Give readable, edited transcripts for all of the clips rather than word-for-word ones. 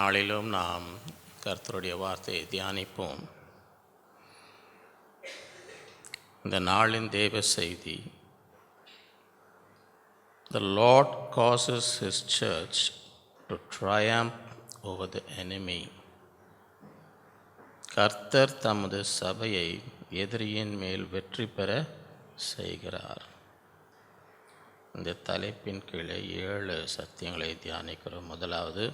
நாளிலும் நாம் கர்த்தருடைய வார்த்தையை தியானிப்போம். இந்த நாளின் தேவ செய்தி, The Lord causes His church to triumph over the enemy. கர்த்தர் தமது சபையை எதிரியின் மேல் வெற்றி பெற செய்கிறார். இந்த தலைப்பின் கீழே 7 சத்தியங்களை தியானிக்கிறோம். முதலாவது,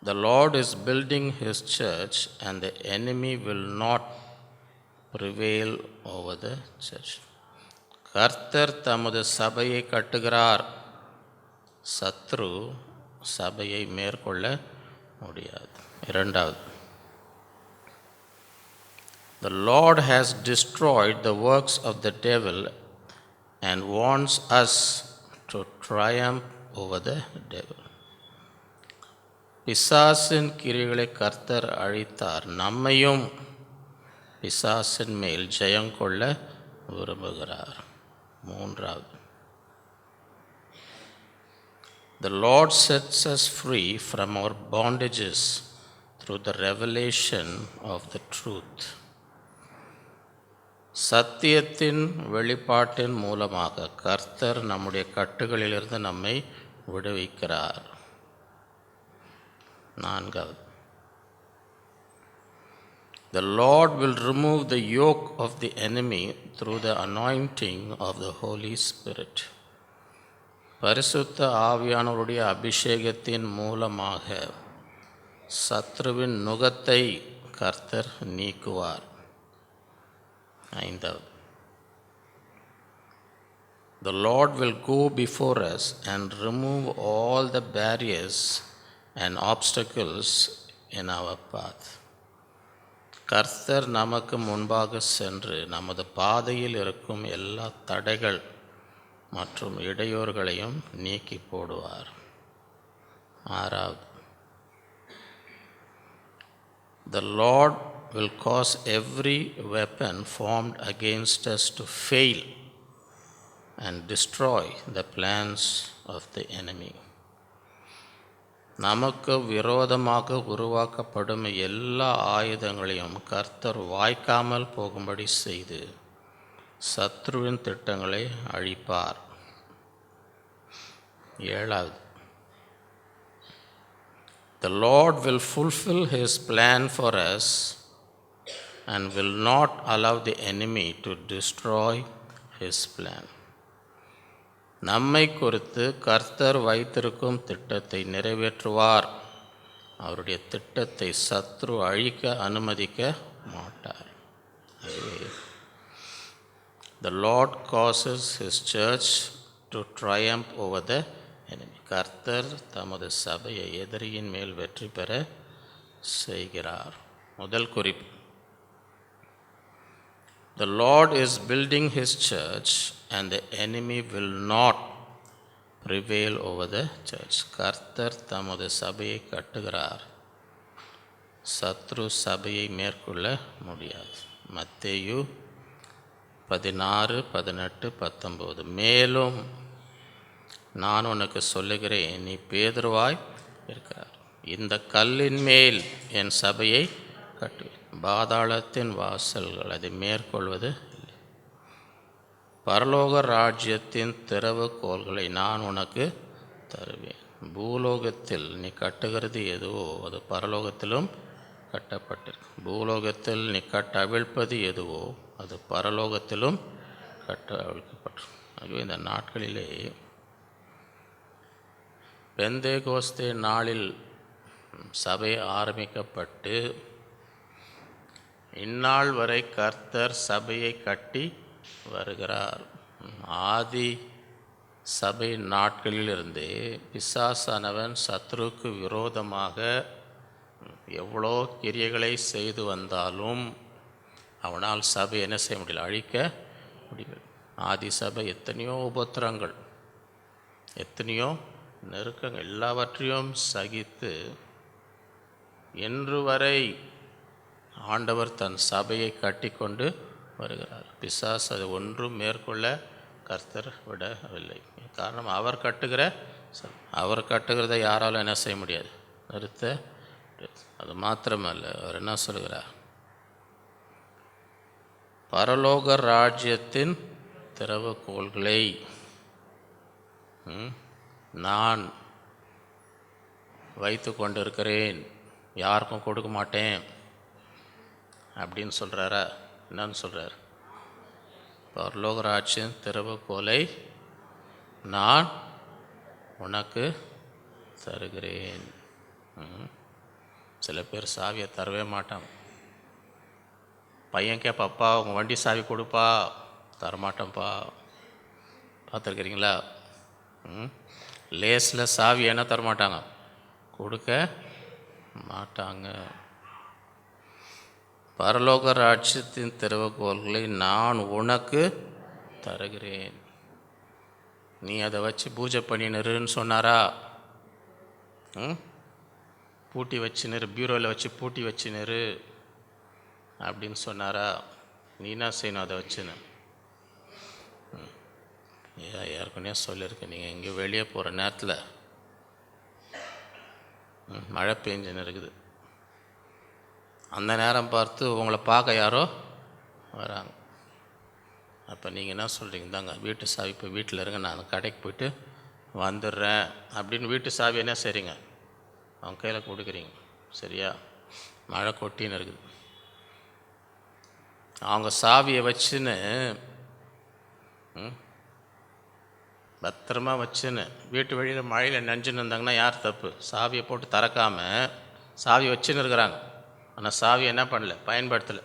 The Lord is building His church and the enemy will not prevail over the church. கர்த்தர் தமது சபையை கட்டுகிறார், சத்ரு சபையை மேற்கொள்ள முடியாது. இரண்டாவது, The Lord has destroyed the works of the devil and wants us to triumph over the devil. பிசாசின் கிரிகளை கர்த்தர் அழித்தார், நம்மையும் பிசாசின் மேல் ஜெயம் கொள்ள விரும்புகிறார். மூன்றாவது, The Lord sets us free from our bondages through the revelation of the truth. சத்தியத்தின் வெளிப்பாட்டின் மூலமாக கர்த்தர் நம்முடைய கட்டுகளிலிருந்து நம்மை விடுவிக்கிறார். நான்காவது, The Lord will remove the yoke of the enemy through the anointing of the Holy Spirit. பரிசுத்த ஆவியானவருடைய அபிஷேகத்தின் மூலமாக சத்ருவின் நுகத்தை கர்த்தர் நீக்குவார். ஐந்தாவது, The Lord will go before us and remove all the barriers and obstacles in our path. கர்த்தர் நமக்கு முன்பாக சென்று நமது பாதையில் இருக்கும் எல்லா தடைகள் மற்றும் இடையூறுகளையும் நீக்கி போடுவார். ஆறாவது, The Lord will cause every weapon formed against us to fail and destroy the plans of the enemy. நமக்கு விரோதமாக உருவாக்கப்படும் எல்லா ஆயுதங்களையும் கர்த்தர் வாய்க்காமல் போகும்படி செய்து சத்ருவின் திட்டங்களை அழிப்பார். ஏழாவது, The Lord will fulfill His plan for us and will not allow the enemy to destroy His plan. நம்மை குறித்து கர்த்தர் வைத்திருக்கும் திட்டத்தை நிறைவேற்றுவார். அவருடைய திட்டத்தை சத்ரு அழிக்க அனுமதிக்க மாட்டார். The Lord causes His church to triumph over the enemy. கர்த்தர் தமது சபையை எதிரியின் மேல் வெற்றி பெற செய்கிறார். முதல் குறிப்பு, The Lord is building His church and the enemy will not prevail over the church. கர்த்தர் தமது சபையை கட்டுகிறார், சத்ரு சபையை மேற்கொள்ள முடியாது. மத்தேயு 16, 18, 19. மேலும் நான் உனக்கு சொல்லுகிறேன், நீ பேதுருவாய் இருக்கிறார், இந்த கல்லின் மேல் என் சபையை கட்டுவேன், பாதாளத்தின் வாசல்கள் அதை மேற்கொள்வது இல்லை. பரலோக ராஜ்யத்தின் திறவுகோல்களை நான் உனக்கு தருவேன். பூலோகத்தில் நீ கட்டுகிறது எதுவோ அது பரலோகத்திலும் கட்டப்பட்டிருக்கு, பூலோகத்தில் நீ அவிழ்ப்பது எதுவோ அது பரலோகத்திலும் அவிழ்க்கப்பட்டிருக்கு. ஆகவே இந்த நாட்களிலே பெந்தேகோஸ்தே நாளில் சபை ஆரம்பிக்கப்பட்டு இந்நாள் வரை கர்த்தர் சபையை கட்டி வருகிறார். ஆதி சபை நாட்களிலிருந்தே பிசாசானவன் சத்ருக்கு விரோதமாக எவ்வளோ கிரியைகளை செய்து வந்தாலும் அவனால் சபை என்ன செய்ய முடியல, அழிக்க முடியல. ஆதி சபை எத்தனையோ உபத்திரங்கள், எத்தனையோ நெருக்கங்கள் எல்லாவற்றையும் சகித்து இன்று வரை ஆண்டவர் தன் சபையை கட்டி கொண்டு வருகிறார். பிசாசு அது ஒன்றும் மேற்கொள்ள கர்த்தர் விடவில்லை. காரணம் அவர் கட்டுகிறதை யாராலும் என்ன செய்ய முடியாது, நிறுத்த. அது மாத்திரமல்ல, அவர் என்ன சொல்கிறார், பரலோக ராஜ்யத்தின் திறவுகோல்களை நான் வைத்து கொண்டிருக்கிறேன், யாருக்கும் கொடுக்க மாட்டேன் அப்படின்னு சொல்கிறாரா? என்னன்னு சொல்கிறார்? பரலோக ராஜ்யம் திறவுகோலை நான் உனக்கு தருகிறேன். சில பேர் சாவியை தரவே மாட்டாங்க. பையன் கேட்பா, அப்பா உங்கள் வண்டி சாவி கொடுப்பா, தரமாட்டேன்ப்பா. பார்த்துருக்குறீங்களா? லேஸில் சாவி என்ன தரமாட்டாங்க, கொடுக்க மாட்டாங்க. பரலோக ராஜ்யத்தின் திறவுகோல்களை நான் உனக்கு தருகிறேன், நீ அதை வச்சு பூஜை பண்ணினுருன்னு சொன்னாரா? பூட்டி வச்சுனிரு, பியூரோவில் வச்சு பூட்டி வச்சுனிரு அப்படின்னு சொன்னாரா? நீ என்ன செய்யணும் அதை வச்சுன்னு? ஏற்கனவே சொல்லியிருக்கேன், நீங்கள் எங்கேயும் வெளியே போகிற நேரத்தில் மழை பெஞ்சுன்னு இருக்குது, அந்த நேரம் பார்த்து உங்களை பார்க்க யாரோ வராங்க. அப்போ நீங்கள் என்ன சொல்கிறீங்க, தாங்க வீட்டு சாவி, இப்போ வீட்டில் இருங்க, நான் கடைக்கு போய்ட்டு வந்துடுறேன் அப்படின்னு வீட்டு சாவி என்ன செய்கிறீங்க, அவங்க கையில் கொடுக்குறீங்க. சரியா? மழை கொட்டின்னு இருக்குது. அவங்க சாவியை வச்சுன்னு பத்திரமா வச்சுன்னு வீட்டு வழியில் மழையில் நனைஞ்சுன்னு இருந்தாங்கன்னா யார் தப்பு? சாவியை போட்டு திறக்காமல் சாவி வச்சுன்னு இருக்கிறாங்க, ஆனால் சாவி என்ன பண்ணல, பயன்படுத்தலை,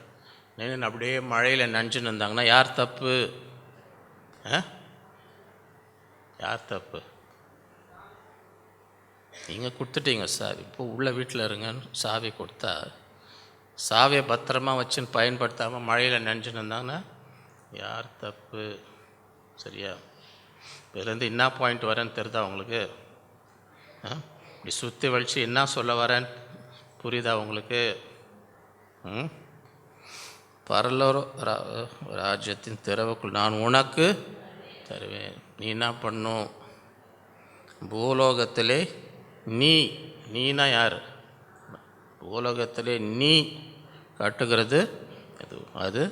நின்று அப்படியே மழையில் நனைஞ்சுன்னு இருந்தாங்கன்னா யார் தப்பு? யார் தப்பு? நீங்கள் கொடுத்துட்டீங்க சாவி, இப்போ உள்ள வீட்டில் இருங்கன்னு சாவி கொடுத்தா, சாவியை பத்திரமா வச்சுன்னு பயன்படுத்தாமல் மழையில் நனைஞ்சுன்னு இருந்தாங்கன்னா யார் தப்பு? சரியா? இதுலேருந்து என்ன பாயிண்ட் வரேன்னு தெரியுதா உங்களுக்கு? இப்படி சுற்றி வலிச்சு என்ன சொல்ல வரேன்னு புரியுதா உங்களுக்கு? பரலோக ராஜ்யத்தின் திறவுக்குள் நான் உனக்கு தருவேன். நீ என்ன பண்ணும்? பூலோகத்திலே நீனா யார்? பூலோகத்திலே நீ கட்டுகிறது அது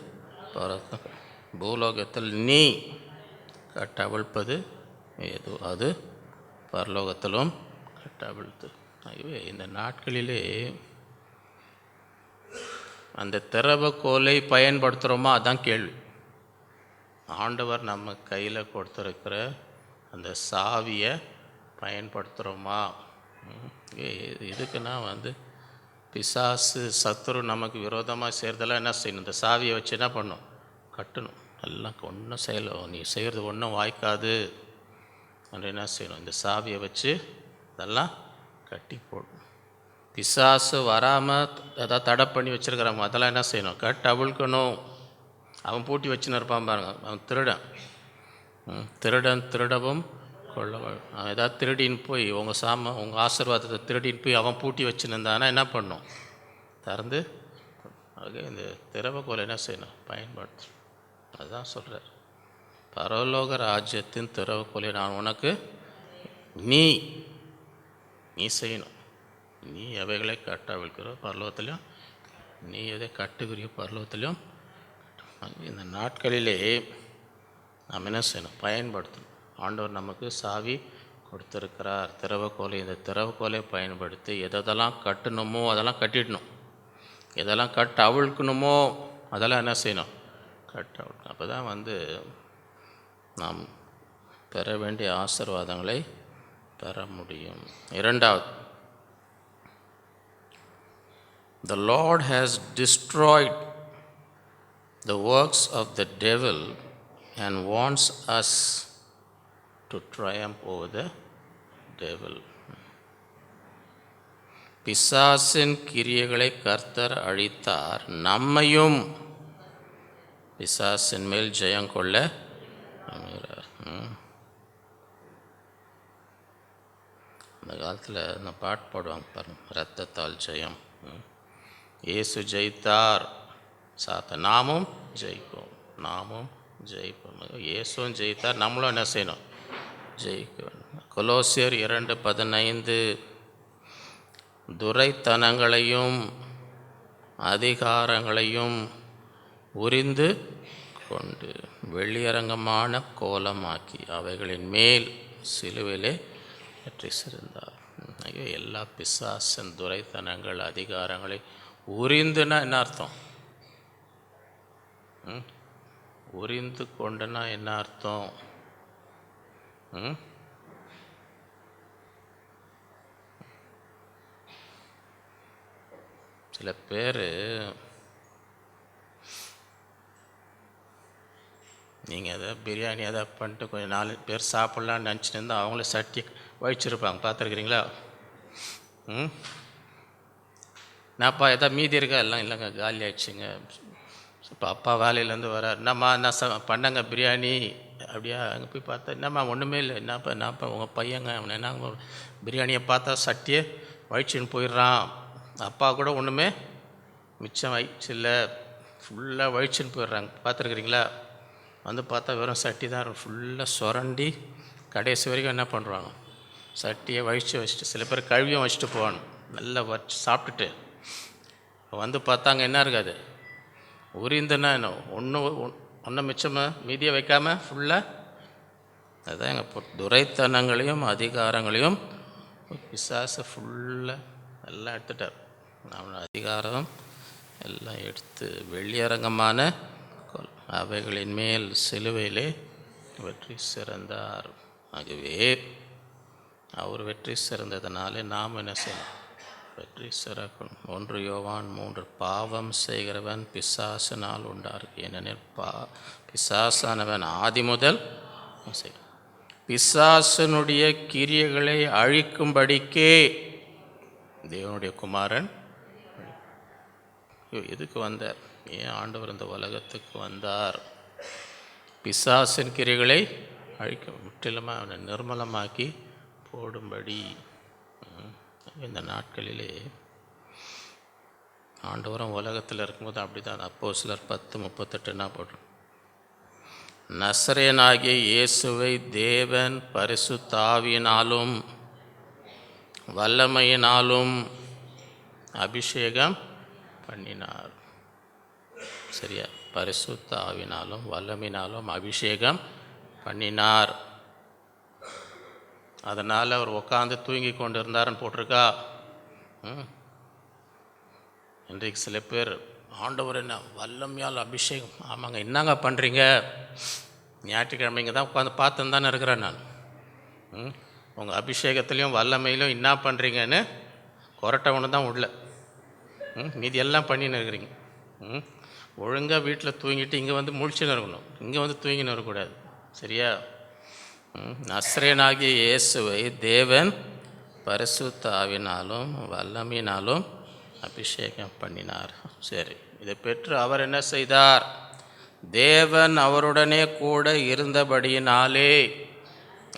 பூலோகத்தில் நீ கட்டவிழ்ப்பது ஏதோ அது பரலோகத்திலும் கட்டவிழ்த்து. ஐயோ, இந்த நாட்களிலே அந்த திறவுகோலை பயன்படுத்துகிறோமா? அதான் கேள்வி. ஆண்டவர் நம்ம கையில் கொடுத்துருக்கிற அந்த சாவியை பயன்படுத்துகிறோமா? இதுக்குன்னா பிசாசு சத்துரு நமக்கு விரோதமாக செய்கிறதெல்லாம் என்ன செய்யணும்? இந்த சாவியை வச்சு என்ன பண்ணணும்? கட்டணும். எல்லாம் ஒன்றும் செய்யலாம், நீ செய்கிறது ஒன்றும் வாய்க்காது என்று என்ன செய்யணும்? இந்த சாவியை வச்சு இதெல்லாம் கட்டி போடணும். பிசாசு வராமல் ஏதாவது தடை பண்ணி வச்சுருக்கிறாங்க, அதெல்லாம் என்ன செய்யணும்? கட்டு அவிழ்க்கணும். அவன் பூட்டி வச்சுன்னு இருப்பான் பாருங்க, அவன் திருடவும் கொள்ளவும். அவன் ஏதாவது திருடின்னு போய் உங்கள் ஆசீர்வாதத்தை திருடின்னு போய் அவன் பூட்டி வச்சுன்னு இருந்தானா என்ன பண்ணும்? திறந்து இந்த திறவுகோலை என்ன செய்யணும்? பயன்படுத்தணும். அதுதான் சொல்கிறார், பரலோக ராஜ்யத்தின் திறவுகோலை நான் உனக்கு நீ செய்யணும். நீ எவைகளை கட்டவிழ்க்கிறோ பரலோகத்திலையும், நீ எதை கட்டுகிறியோ பரலோகத்திலையும். இந்த நாட்களிலே நாம் என்ன செய்யணும்? பயன்படுத்தணும். ஆண்டவர் நமக்கு சாவி கொடுத்துருக்கிறார், திறவுகோலை. இந்த திறவுகோலை பயன்படுத்தி எதெல்லாம் கட்டணுமோ அதெல்லாம் கட்டிடணும், எதெல்லாம் அவிழ்க்கணுமோ அதெல்லாம் என்ன செய்யணும்? கட்டவிழ்க்கணும். அப்போ தான் நாம் பெற வேண்டிய ஆசீர்வாதங்களை பெற முடியும். இரண்டாவது, the Lord has destroyed the works of the devil and wants us to triumph over the devil. பிசாசின் கிரியைகளை கர்த்தர் அழித்தார், நம்மையும் பிசாசின் மேல் ஜெயம் கொள்ள அமைகிறார். அந்த காலத்தில் இந்த பாட்டு பாடுவாங்க பாருங்க, இரத்தத்தால் ஜெயம். இயேசு ஜெயித்தார், நாமும் ஜெயிப்போம், நாமும் ஜெயிப்போம். இயேசுவும் ஜெயித்தார், நம்மளும் என்ன செய்யணும்? ஜெயிக்க வேண்டும். கொலோசியர் 2:15 துரைத்தனங்களையும் அதிகாரங்களையும் உரிந்து கொண்டு வெளியரங்கமான கோலமாக்கி அவைகளின் மேல் சிலுவிலே வெற்றி சிறந்தார். எல்லா பிசாசன் துரைத்தனங்கள் அதிகாரங்களை உரிந்துனா என்ன அர்த்தம்? உரிந்து கொண்டுனா என்ன அர்த்தம்? சில பேர் நீங்கள் அதை பிரியாணி அதை பண்ணிட்டு கொஞ்சம் 4 பேர் சாப்பிட்லான்னு நினச்சிட்டு இருந்தால் அவங்கள சட்டி வழிச்சிருப்பாங்க, பார்த்துருக்குறீங்களா? நான்ப்பா எதாவது மீதி இருக்கா? எல்லாம் இல்லைங்க, காலி ஆகிடுச்சிங்க. இப்போ அப்பா வேலையிலேருந்து வரார், என்னம்மா நான் பண்ணங்க பிரியாணி. அப்படியா? அங்கே போய் பார்த்தா என்னம்மா ஒன்றுமே இல்லை. என்னப்பா உங்கள் பையங்க அவனை என்ன பிரியாணியை பார்த்தா சட்டியை வழிச்சின்னு போயிடுறான். அப்பா கூட ஒன்றுமே மிச்சம் வயிற்று இல்லை, ஃபுல்லாக வழிச்சின்னு போயிடுறாங்க, பார்த்துருக்குறீங்களா? வந்து பார்த்தா வெறும் சட்டி தான் ஃபுல்லாக சுரண்டி கடைசி வரைக்கும் என்ன பண்ணுறாங்க, சட்டியை வச்சுட்டு சில பேர் கழுவியும் வச்சுட்டு போகணும். நல்லா வச்சு சாப்பிட்டுட்டு வந்து பார்த்தாங்க என்ன இருக்காது, உரிந்துன்னா என்ன ஒன்றும் மிச்சமாக மீதியை வைக்காமல் ஃபுல்லாக. அதுதான் எங்கள் துரைத்தனங்களையும் அதிகாரங்களையும் பிசாசை ஃபுல்லாக எல்லாம் எடுத்துட்டார். அவனோட அதிகாரம் எல்லாம் எடுத்து வெளியரங்கமான அவைகளின் மேல் சிலுவையிலே வெற்றி சிறந்தார். ஆகவே அவர் வெற்றி சிறந்ததுனாலே நாம் என்ன செய்யணும்? வெற்றி சிறக்கணும். 1 யோவான் 3 பாவம் செய்கிறவன் பிசாசினால் உண்டார். ஏனெனில் பிசாசானவன் ஆதி முதல் பிசாசனுடைய கிரியைகளை அழிக்கும்படிக்கே தேவனுடைய குமாரன் எதுக்கு வந்தார்? ஏன் ஆண்டவர் இந்த உலகத்துக்கு வந்தார்? பிசாசின் கிரியைகளை அழிக்க, முற்றிலுமாக அவனை நிர்மலமாக்கி போடும்படி. இந்த நாட்களிலே ஆண்டவரும் உலகத்தில் இருக்கும்போது அப்படி தான். அப்போஸ்தலர் 10:38 போடுறோம். நசரேயனாகிய இயேசுவை தேவன் பரிசுத்த ஆவியினாலும் வல்லமையினாலும் அபிஷேகம் பண்ணினார். சரியா? பரிசுத்த ஆவியினாலும் வல்லமையினாலும் அபிஷேகம் பண்ணினார். அதனால் அவர் உட்காந்து தூங்கி கொண்டு இருந்தாருன்னு போட்டிருக்கா. இன்றைக்கு சில பேர் ஆண்டவர் என்ன வல்லமையால் அபிஷேகம். ஆமாங்க, என்னங்க பண்ணுறீங்க? ஞாயிற்றுக்கிழமைங்க தான் உட்காந்து பார்த்துன்னு தானே இருக்கிறேன் நான். உங்கள் அபிஷேகத்துலேயும் வல்லமையிலும் என்ன பண்ணுறீங்கன்னு கொரட்டை ஒன்று தான் உள்ள. மீதி எல்லாம் பண்ணின்னு இருக்கிறீங்க. ஒழுங்காக வீட்டில் தூங்கிட்டு இங்கே வந்து முழிச்சுன்னு இருக்கணும், இங்கே வந்து தூங்கின்னு வரக்கூடாது. சரியா? நசரேயனாகிய இயேசுவை தேவன் பரிசுத்த ஆவியினாலும் வல்லமையினாலும் அபிஷேகம் பண்ணினார். சரி, இதை பெற்று அவர் என்ன செய்தார்? தேவன் அவருடனே கூட இருந்தபடியினாலே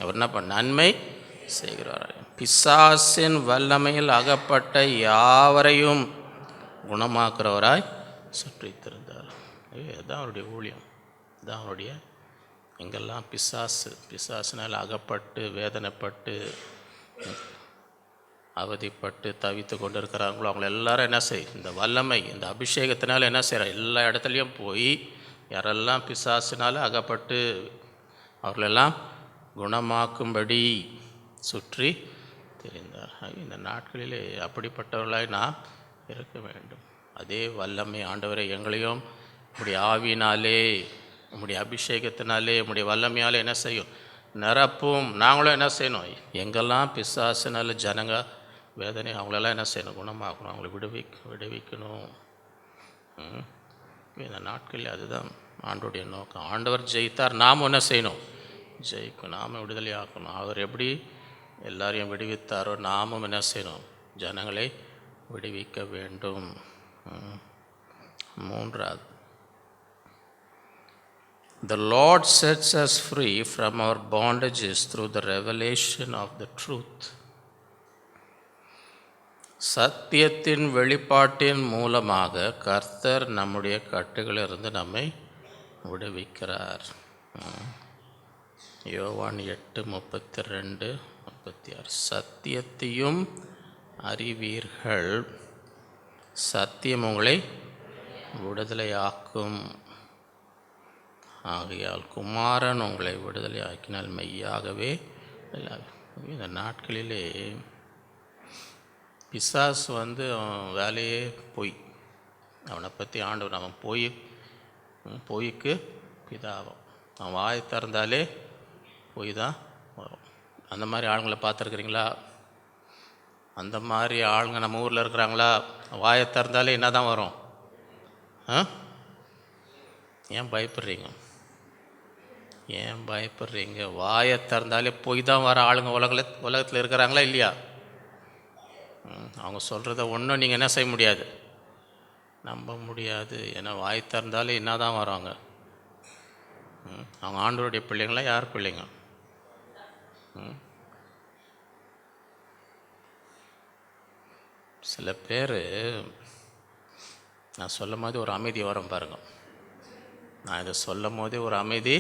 அவர் என்ன நன்மை செய்கிறார். பிசாசின் வல்லமையில் அகப்பட்ட யாவரையும் குணமாக்குறவராய் சுற்றித்திருந்தார். இதுதான் அவருடைய ஊழியம். இதுதான் அவருடைய, எங்கெல்லாம் பிசாசினால் அகப்பட்டு வேதனைப்பட்டு அவதிப்பட்டு தவித்து கொண்டு இருக்கிறாங்களோ அவங்கள எல்லாரும் என்ன செய்யும்? இந்த வல்லமை, இந்த அபிஷேகத்தினால என்ன செய்கிறார்? எல்லா இடத்துலையும் போய் யாரெல்லாம் பிசாசினால் அகப்பட்டு அவர்களெல்லாம் குணமாக்கும்படி சுற்றி தெரிந்தார். இந்த நாட்களிலே அப்படிப்பட்டவர்களாய் நாம் இருக்க வேண்டும். அதே வல்லமை ஆண்டவரை எங்களையும் உம்முடைய ஆவியினாலே, உம்முடைய அபிஷேகத்தினாலே, உம்முடைய வல்லமையால் என்ன செய்யும்? நிரப்பும். நாங்களும் என்ன செய்யணும்? எங்கெல்லாம் பிசாசினால ஜனங்க வேதனை, அவங்களெல்லாம் என்ன செய்யணும்? குணமாக்கணும், அவங்களை விடுவிக்கணும். இந்த நாட்களில் அதுதான் ஆண்டோடைய நோக்கம். ஆண்டவர் ஜெயித்தார், நாம் என்ன செய்யணும்? ஜெயிக்கும். நாம் விடுதலை ஆக்கணும். அவர் எப்படி எல்லாரையும் விடுவித்தாரோ நாமும் என்ன செய்யணும்? ஜனங்களை விடுவிக்க வேண்டும். 3. The Lord sets us free from our bondages through the revelation of the truth. சத்தியத்தின் வெளிப்பாட்டின் மூலமாக கர்த்தர் நம்முடைய கட்டுகளிலிருந்து நம்மை விடுவிக்கிறார். யோவான் 8:32-36. சத்தியத்தையும் அறிவீர்கள், சத்தியம் உங்களை விடுதலையாக்கும். ஆகையால் குமாரன் உங்களை விடுதலை ஆக்கினால் மெய்யாகவே இந்த நாட்களிலே பிசாசு அவன் வேலையே பொய். அவனை பற்றி ஆண்டவர் அவன் பொய்க்கு பிதாவும். அவன் வாயை திறந்தாலே பொய் தான் வரும். அந்த மாதிரி ஆளுங்களை பார்த்துருக்குறீங்களா? அந்த மாதிரி ஆளுங்க நம்ம ஊரில் இருக்கிறாங்களா? வாயை திறந்தாலே என்ன தான் வரும்? ஏன் பயப்படுறீங்க? வாயை திறந்தாலே பொய் தான் வர ஆளுங்க உலகத்தில் இருக்கிறாங்களா இல்லையா? அவங்க சொல்கிறத ஒன்றும் நீங்கள் என்ன செய்ய முடியாது, நம்ப முடியாது. ஏன்னா வாய் திறந்தாலே என்ன தான் வராங்க? அவங்க ஆண்டவருடைய பிள்ளைங்களா? யார் பிள்ளைங்க? சில பேர் நான் சொல்லும் போது ஒரு அமைதி வரும் பாருங்க. நான் இதை சொல்லும் போதே ஒரு அமைதி.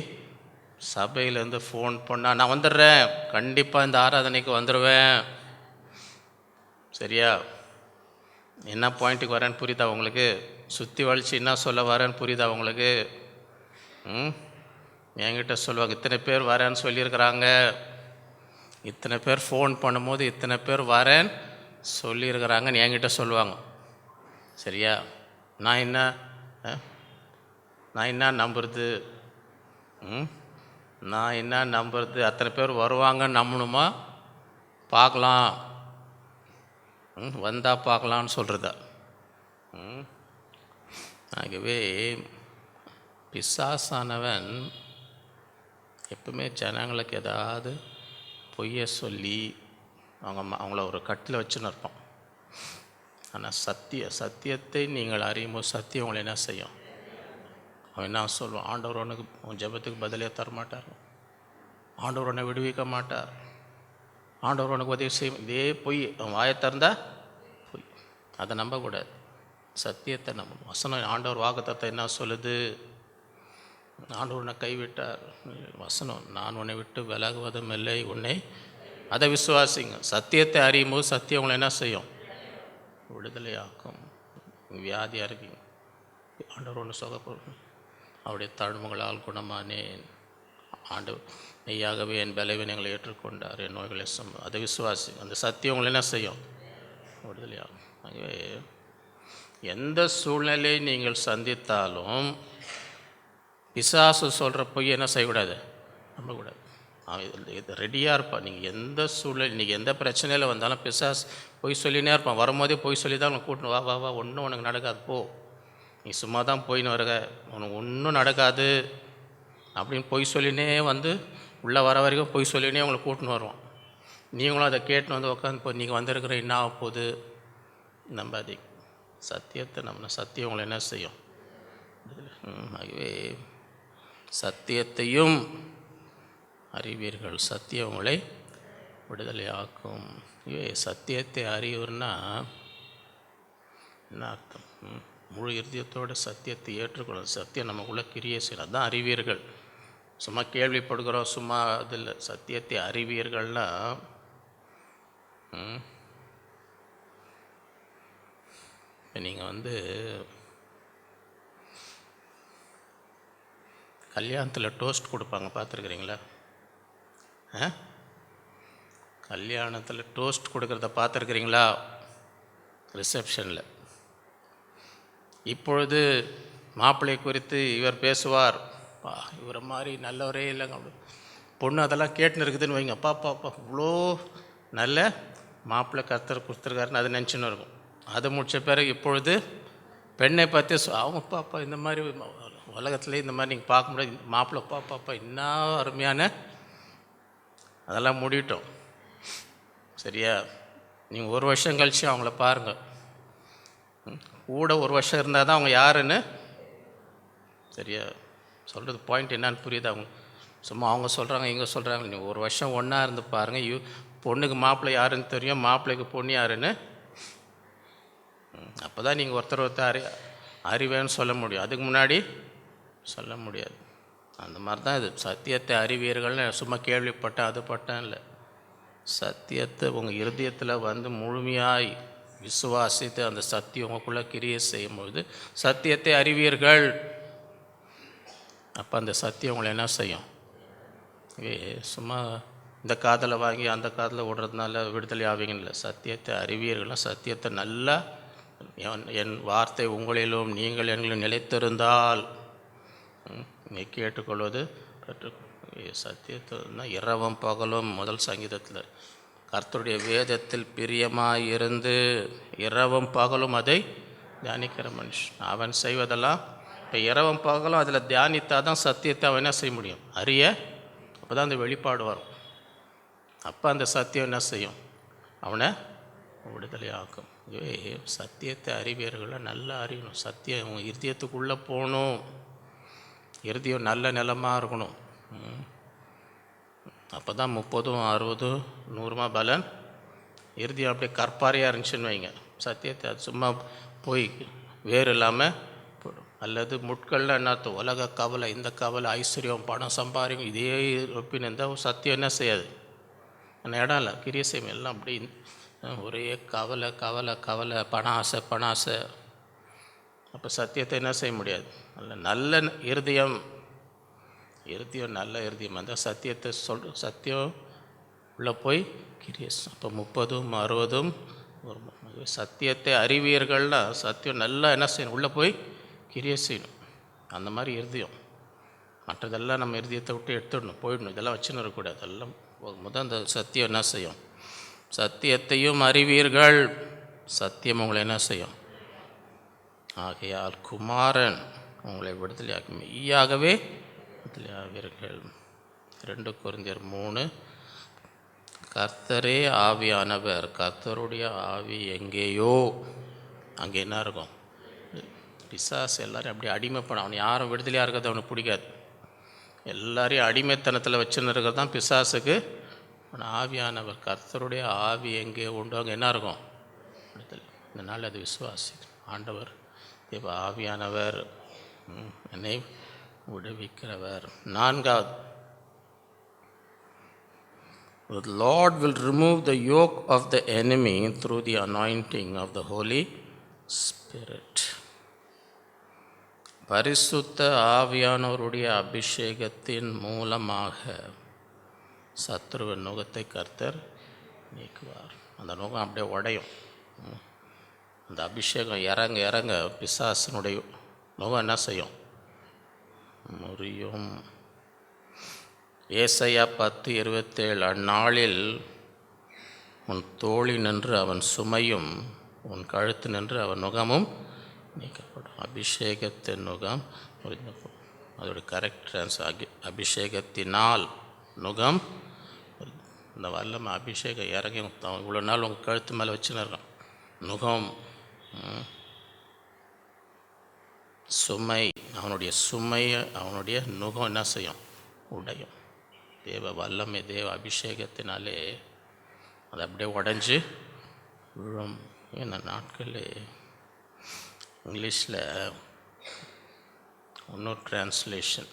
சபையிலேருந்து ஃபோன் பண்ணால் நான் வந்துடுறேன், கண்டிப்பாக இந்த ஆராதனைக்கு வந்துடுவேன், சரியா? என்ன பாயிண்ட்டுக்கு வரேன்னு புரியுதா உங்களுக்கு? சுற்றி வலிச்சு என்ன சொல்ல வரேன்னு புரியுதா உங்களுக்கு? என்கிட்ட சொல்லுவாங்க, இத்தனை பேர் வரேன்னு சொல்லியிருக்கிறாங்க. இத்தனை பேர் ஃபோன் பண்ணும்போது இத்தனை பேர் வரேன்னு சொல்லியிருக்கிறாங்கன்னு என்கிட்ட சொல்லுவாங்க, சரியா? நான் என்ன நம்புறது? நான் என்ன நம்புறது? அத்தனை பேர் வருவாங்கன்னு நம்பணுமா? பார்க்கலாம், வந்தால் பார்க்கலான்னு சொல்கிறதா? ஆகவே பிசாசானவன் எப்பவுமே ஜனங்களுக்கு ஏதாவது பொய்யை சொல்லி அவங்கள ஒரு கட்டில் வச்சுன்னு இருப்பான். ஆனால் சத்தியத்தை நீங்கள் அறியும்போது சத்தியம் உங்களை என்ன செய்யும்? அவன் என்ன சொல்லுவான்? ஆண்டவர் உனக்கு உன் ஜெபத்துக்கு பதிலே தரமாட்டார், ஆண்டவர் உன்னை விடுவிக்க மாட்டார், ஆண்டவர் உனக்கு உதவி செய்யும். இதே பொய். அவன் வாயை திறந்தா பொய். அதை நம்பக்கூடாது, சத்தியத்தை நம்பணும். வசனம் ஆண்டவர் வாக்குத்தத்தம் என்ன சொல்லுது? ஆண்டவர் உன்னை கைவிட்டார். வசனம், நான் உன்னை விட்டு விலகுவதும் இல்லை உன்னை. அதை விசுவாசிங்க. சத்தியத்தை அறியும் போது சத்தியம் உங்களை என்ன செய்யும்? விடுதலையாக்கும். வியாதியாக இருக்கீங்க, ஆண்டவர் ஒன்று சுகப்படும். அவருடைய தழும்புகளால் குணமானேன். ஆண்டவர் மெய்யாகவே என் பலவீனங்களை ஏற்றுக்கொண்டார், என் நோய்களை அதை விசுவாசி. அந்த சத்தியம் உங்களை என்ன செய்யும்? விடுதலையாகும். ஆகவே எந்த சூழ்நிலையை நீங்கள் சந்தித்தாலும் பிசாசு சொல்கிற பொய் என்ன செய்யக்கூடாது? நம்பக்கூடாது. இது ரெடியாக இருப்பான். நீங்கள் எந்த சூழ்நிலை, இன்றைக்கி எந்த பிரச்சனையில் வந்தாலும் பிசாசு பொய் சொல்லினே இருப்பான். வரும்போதே பொய் சொல்லி தான் உனக்கு கூட்டணும். வா ஒன்றும் உனக்கு நடக்காது, போ, நீ சும்மா தான் போயின்னு வருக, உனக்கு ஒன்றும் நடக்காது அப்படின்னு பொய் சொல்லினே உள்ளே வர வரைக்கும் பொய் சொல்லினே உங்களை கூட்டின்னு வருவான். நீங்களும் அதை கேட்டுன்னு உட்காந்து இப்போ நீங்கள் வந்திருக்கிற என்ன ஆக போகுது? நம்பாதீங்க. சத்தியத்தை நம்ம சத்தியம் உங்களை என்ன செய்யும்? ஆகவே சத்தியத்தையும் அறிவீர்கள், சத்தியம் உங்களை விடுதலையாக்கும். சத்தியத்தை அறிவுன்னா என்ன அர்த்தம்? முழு இருதயத்தோடு சத்தியத்தை ஏற்றுக்கொள்ளும். சத்தியம் நமக்குள்ளே கிரியை செய்யணும். அதுதான் அறிவீர்கள். சும்மா கேள்விப்படுகிறோம், சும்மா அதில் சத்தியத்தை அறிவீர்கள்னா நீங்கள் கல்யாணத்தில் டோஸ்ட் கொடுப்பாங்க, பார்த்துருக்குறீங்களா? கல்யாணத்தில் டோஸ்ட் கொடுக்குறத பார்த்துருக்குறீங்களா? ரிசப்ஷனில் இப்பொழுது மாப்பிள்ளை குறித்து இவர் பேசுவார், இவரை மாதிரி நல்லவரே இல்லைங்க. பொண்ணு அதெல்லாம் கேட்டுன்னு இருக்குதுன்னு வைங்க, பாப்பா இவ்வளோ நல்ல மாப்பிள்ளை கர்த்தர் கொடுத்துருக்காருன்னு அது நினச்சின்னு இருக்கும். அது முடித்த பிறகு இப்பொழுது பெண்ணை பற்றி அவங்க பாப்பா இந்த மாதிரி உலகத்துலேயே இந்த மாதிரி நீங்கள் பார்க்க முடியாது, மாப்பிள்ளை பாப்பா இன்னும் அருமையான, அதெல்லாம் முடிவிட்டோம், சரியா? நீங்கள் ஒரு வருஷம் கழிச்சு அவங்கள பாருங்கள், கூட ஒரு வருஷம் இருந்தால் தான் அவங்க யாருன்னு சரியா சொல்கிறது. பாயிண்ட் என்னான்னு புரியுது? அவங்க சும்மா அவங்க சொல்கிறாங்க இங்கே சொல்கிறாங்க. நீங்கள் ஒரு வருஷம் ஒன்றா இருந்து பாருங்கள், பொண்ணுக்கு மாப்பிள்ளை யாருன்னு தெரியும், மாப்பிள்ளைக்கு பொண்ணு யாருன்னு. அப்போ தான் நீங்கள் ஒருத்தர் அறிவேன்னு சொல்ல முடியும். அதுக்கு முன்னாடி சொல்ல முடியாது. அந்த மாதிரி தான் இது. சத்தியத்தை அறிவீர்கள்னு சும்மா கேள்விப்பட்டேன் அது பட்டேன் இல்லை. சத்தியத்தை உங்கள் இருதயத்தில் வந்து முழுமையாய் விசுவாசித்து அந்த சத்தியம் உங்களுக்குள்ளே கிரியை செய்யும்பொழுது சத்தியத்தை அறிவீர்கள். அப்போ அந்த சத்தியம் உங்களை என்ன செய்யும்? சும்மா இந்த காதில் வாங்கி அந்த காதில் விடுறதுனால விடுதலை ஆவீங்கன்னு இல்லை. சத்தியத்தை அறிவீர்கள்னா சத்தியத்தை நல்லா என் வார்த்தை உங்களிலும் நீங்கள் எங்களிலும் நிலைத்திருந்தால் நீ கேட்டுக்கொள்வது சத்தியத்தை இரவும் பகலும் முதல் சங்கீதத்தில் கர்த்தருடைய வேதத்தில் பிரியமாக இருந்து இரவும் பகலும் அதை தியானிக்கிற மனுஷன் அவன் செய்வதெல்லாம். இப்போ இரவும் பகலும் அதில் தியானித்தால் தான் சத்தியத்தை அவன் என்ன செய்ய முடியும்? அறிய. அப்போ தான் அந்த வெளிப்பாடு வரும். அப்போ அந்த சத்தியம் என்ன செய்யும்? அவனை விடுதலை ஆக்கும். சத்தியத்தை அறிவியர்களை நல்லா அறியணும். சத்தியம் அவங்க இருதயத்துக்குள்ளே போகணும். இருதயம் நல்ல நிலமாக இருக்கணும். அப்போ தான் 30, 60, 100 பலன். இருதயம் அப்படியே கற்பாறையாக இருந்துச்சுன்னு வைங்க, சத்தியத்தை அது சும்மா போய் வேறு இல்லாமல் போடும். அல்லது முட்கள்லாம் என்ன உலக கவலை, இந்த கவலை, ஐஸ்வர்யம், பணம் சம்பாதிக்கும் இதே ஒப்பின்னு இருந்தால் சத்தியம் என்ன செய்யாது? அந்த இடம் இல்லை கிரிய செய்யும். எல்லாம் அப்படி ஒரே கவலை கவலை கவலை, பண ஆசை பண ஆசை. அப்போ சத்தியத்தை என்ன செய்ய முடியாது? நல்ல இருதயம் நல்ல இருதயம் அந்த சத்தியத்தை சத்தியம் உள்ளே போய் கிரியஸ். அப்போ 30, 60 சத்தியத்தை அறிவியர்கள்னா சத்தியம் நல்லா என்ன செய்யணும்? உள்ளே போய் கிரிய செய்யணும். அந்த மாதிரி இருதயம். மற்றதெல்லாம் நம்ம இருதயத்தை விட்டு எடுத்துடணும், போயிடணும். இதெல்லாம் வச்சுன்னு இருக்கக்கூடாது. அதெல்லாம் முதல் அந்த சத்தியம் என்ன செய்யும்? சத்தியத்தையும் அறிவீர்கள், சத்தியம் உங்களை என்ன செய்யும்? ஆகையால் குமாரன் உங்களை விடுதலையாக்கி மெய்யாகவே விடுதலையாவீர்கள். 2 கொரிந்தியர் 3. கர்த்தரே ஆவியானவர். கர்த்தருடைய ஆவி எங்கேயோ அங்கே என்ன இருக்கும்? பிசாசு எல்லாரையும் அப்படி அடிமைப்படும். அவன் யாரும் விடுதலையாக இருக்கிறது அவனுக்கு பிடிக்காது. எல்லாரையும் அடிமைத்தனத்தில் வச்சுன்னு இருக்கிறது தான் பிசாசுக்கு. ஆவியானவர் கர்த்தருடைய ஆவி எங்கே உண்டு அங்கே என்ன இருக்கும்? விடுதலை. இந்த நாள் அது விசுவாசி ஆண்டவர் இப்போ ஆவியானவர் என்னை விடுவிக்கிறவர். 4வது, the Lord will remove the yoke of the enemy through the anointing of the Holy Spirit. பரிசுத்த ஆவியானவருடைய அபிஷேகத்தின் மூலமாக சத்துருவின் நுகத்தை கர்த்தர் நீக்குவார். அந்த நுகம் அப்படியே உடையும். அந்த அபிஷேகம் இறங்க இறங்க பிசாசனுடைய நுகம் என்ன செய்யும்? முறியும். ஏசாயா 10:27 அந்நாளில் உன் தோழி நின்று அவன் சுமையும் உன் கழுத்து நின்று அவன் நுகமும் நீக்கப்படும். அபிஷேகத்தின் நுகம் முறிந்து போடும். அதோட கரெக்ட் அபிஷேகத்தினால் நுகம். இந்த வல்லமை அபிஷேகம் இறங்கி அவன் இவ்வளோ நாள் உங்கள் கழுத்து மேலே வச்சுன்னு இருக்கான். நுகம் சுமை, அவனுடைய சுமையை அவனுடைய நுகம் என்ன செய்யும்? உடையும். தேவ வல்லமை தேவ அபிஷேகத்தினாலே அது அப்படியே உடஞ்சி விழும். இந்த நாட்களில் இங்கிலீஷில் இன்னொரு டிரான்ஸ்லேஷன்,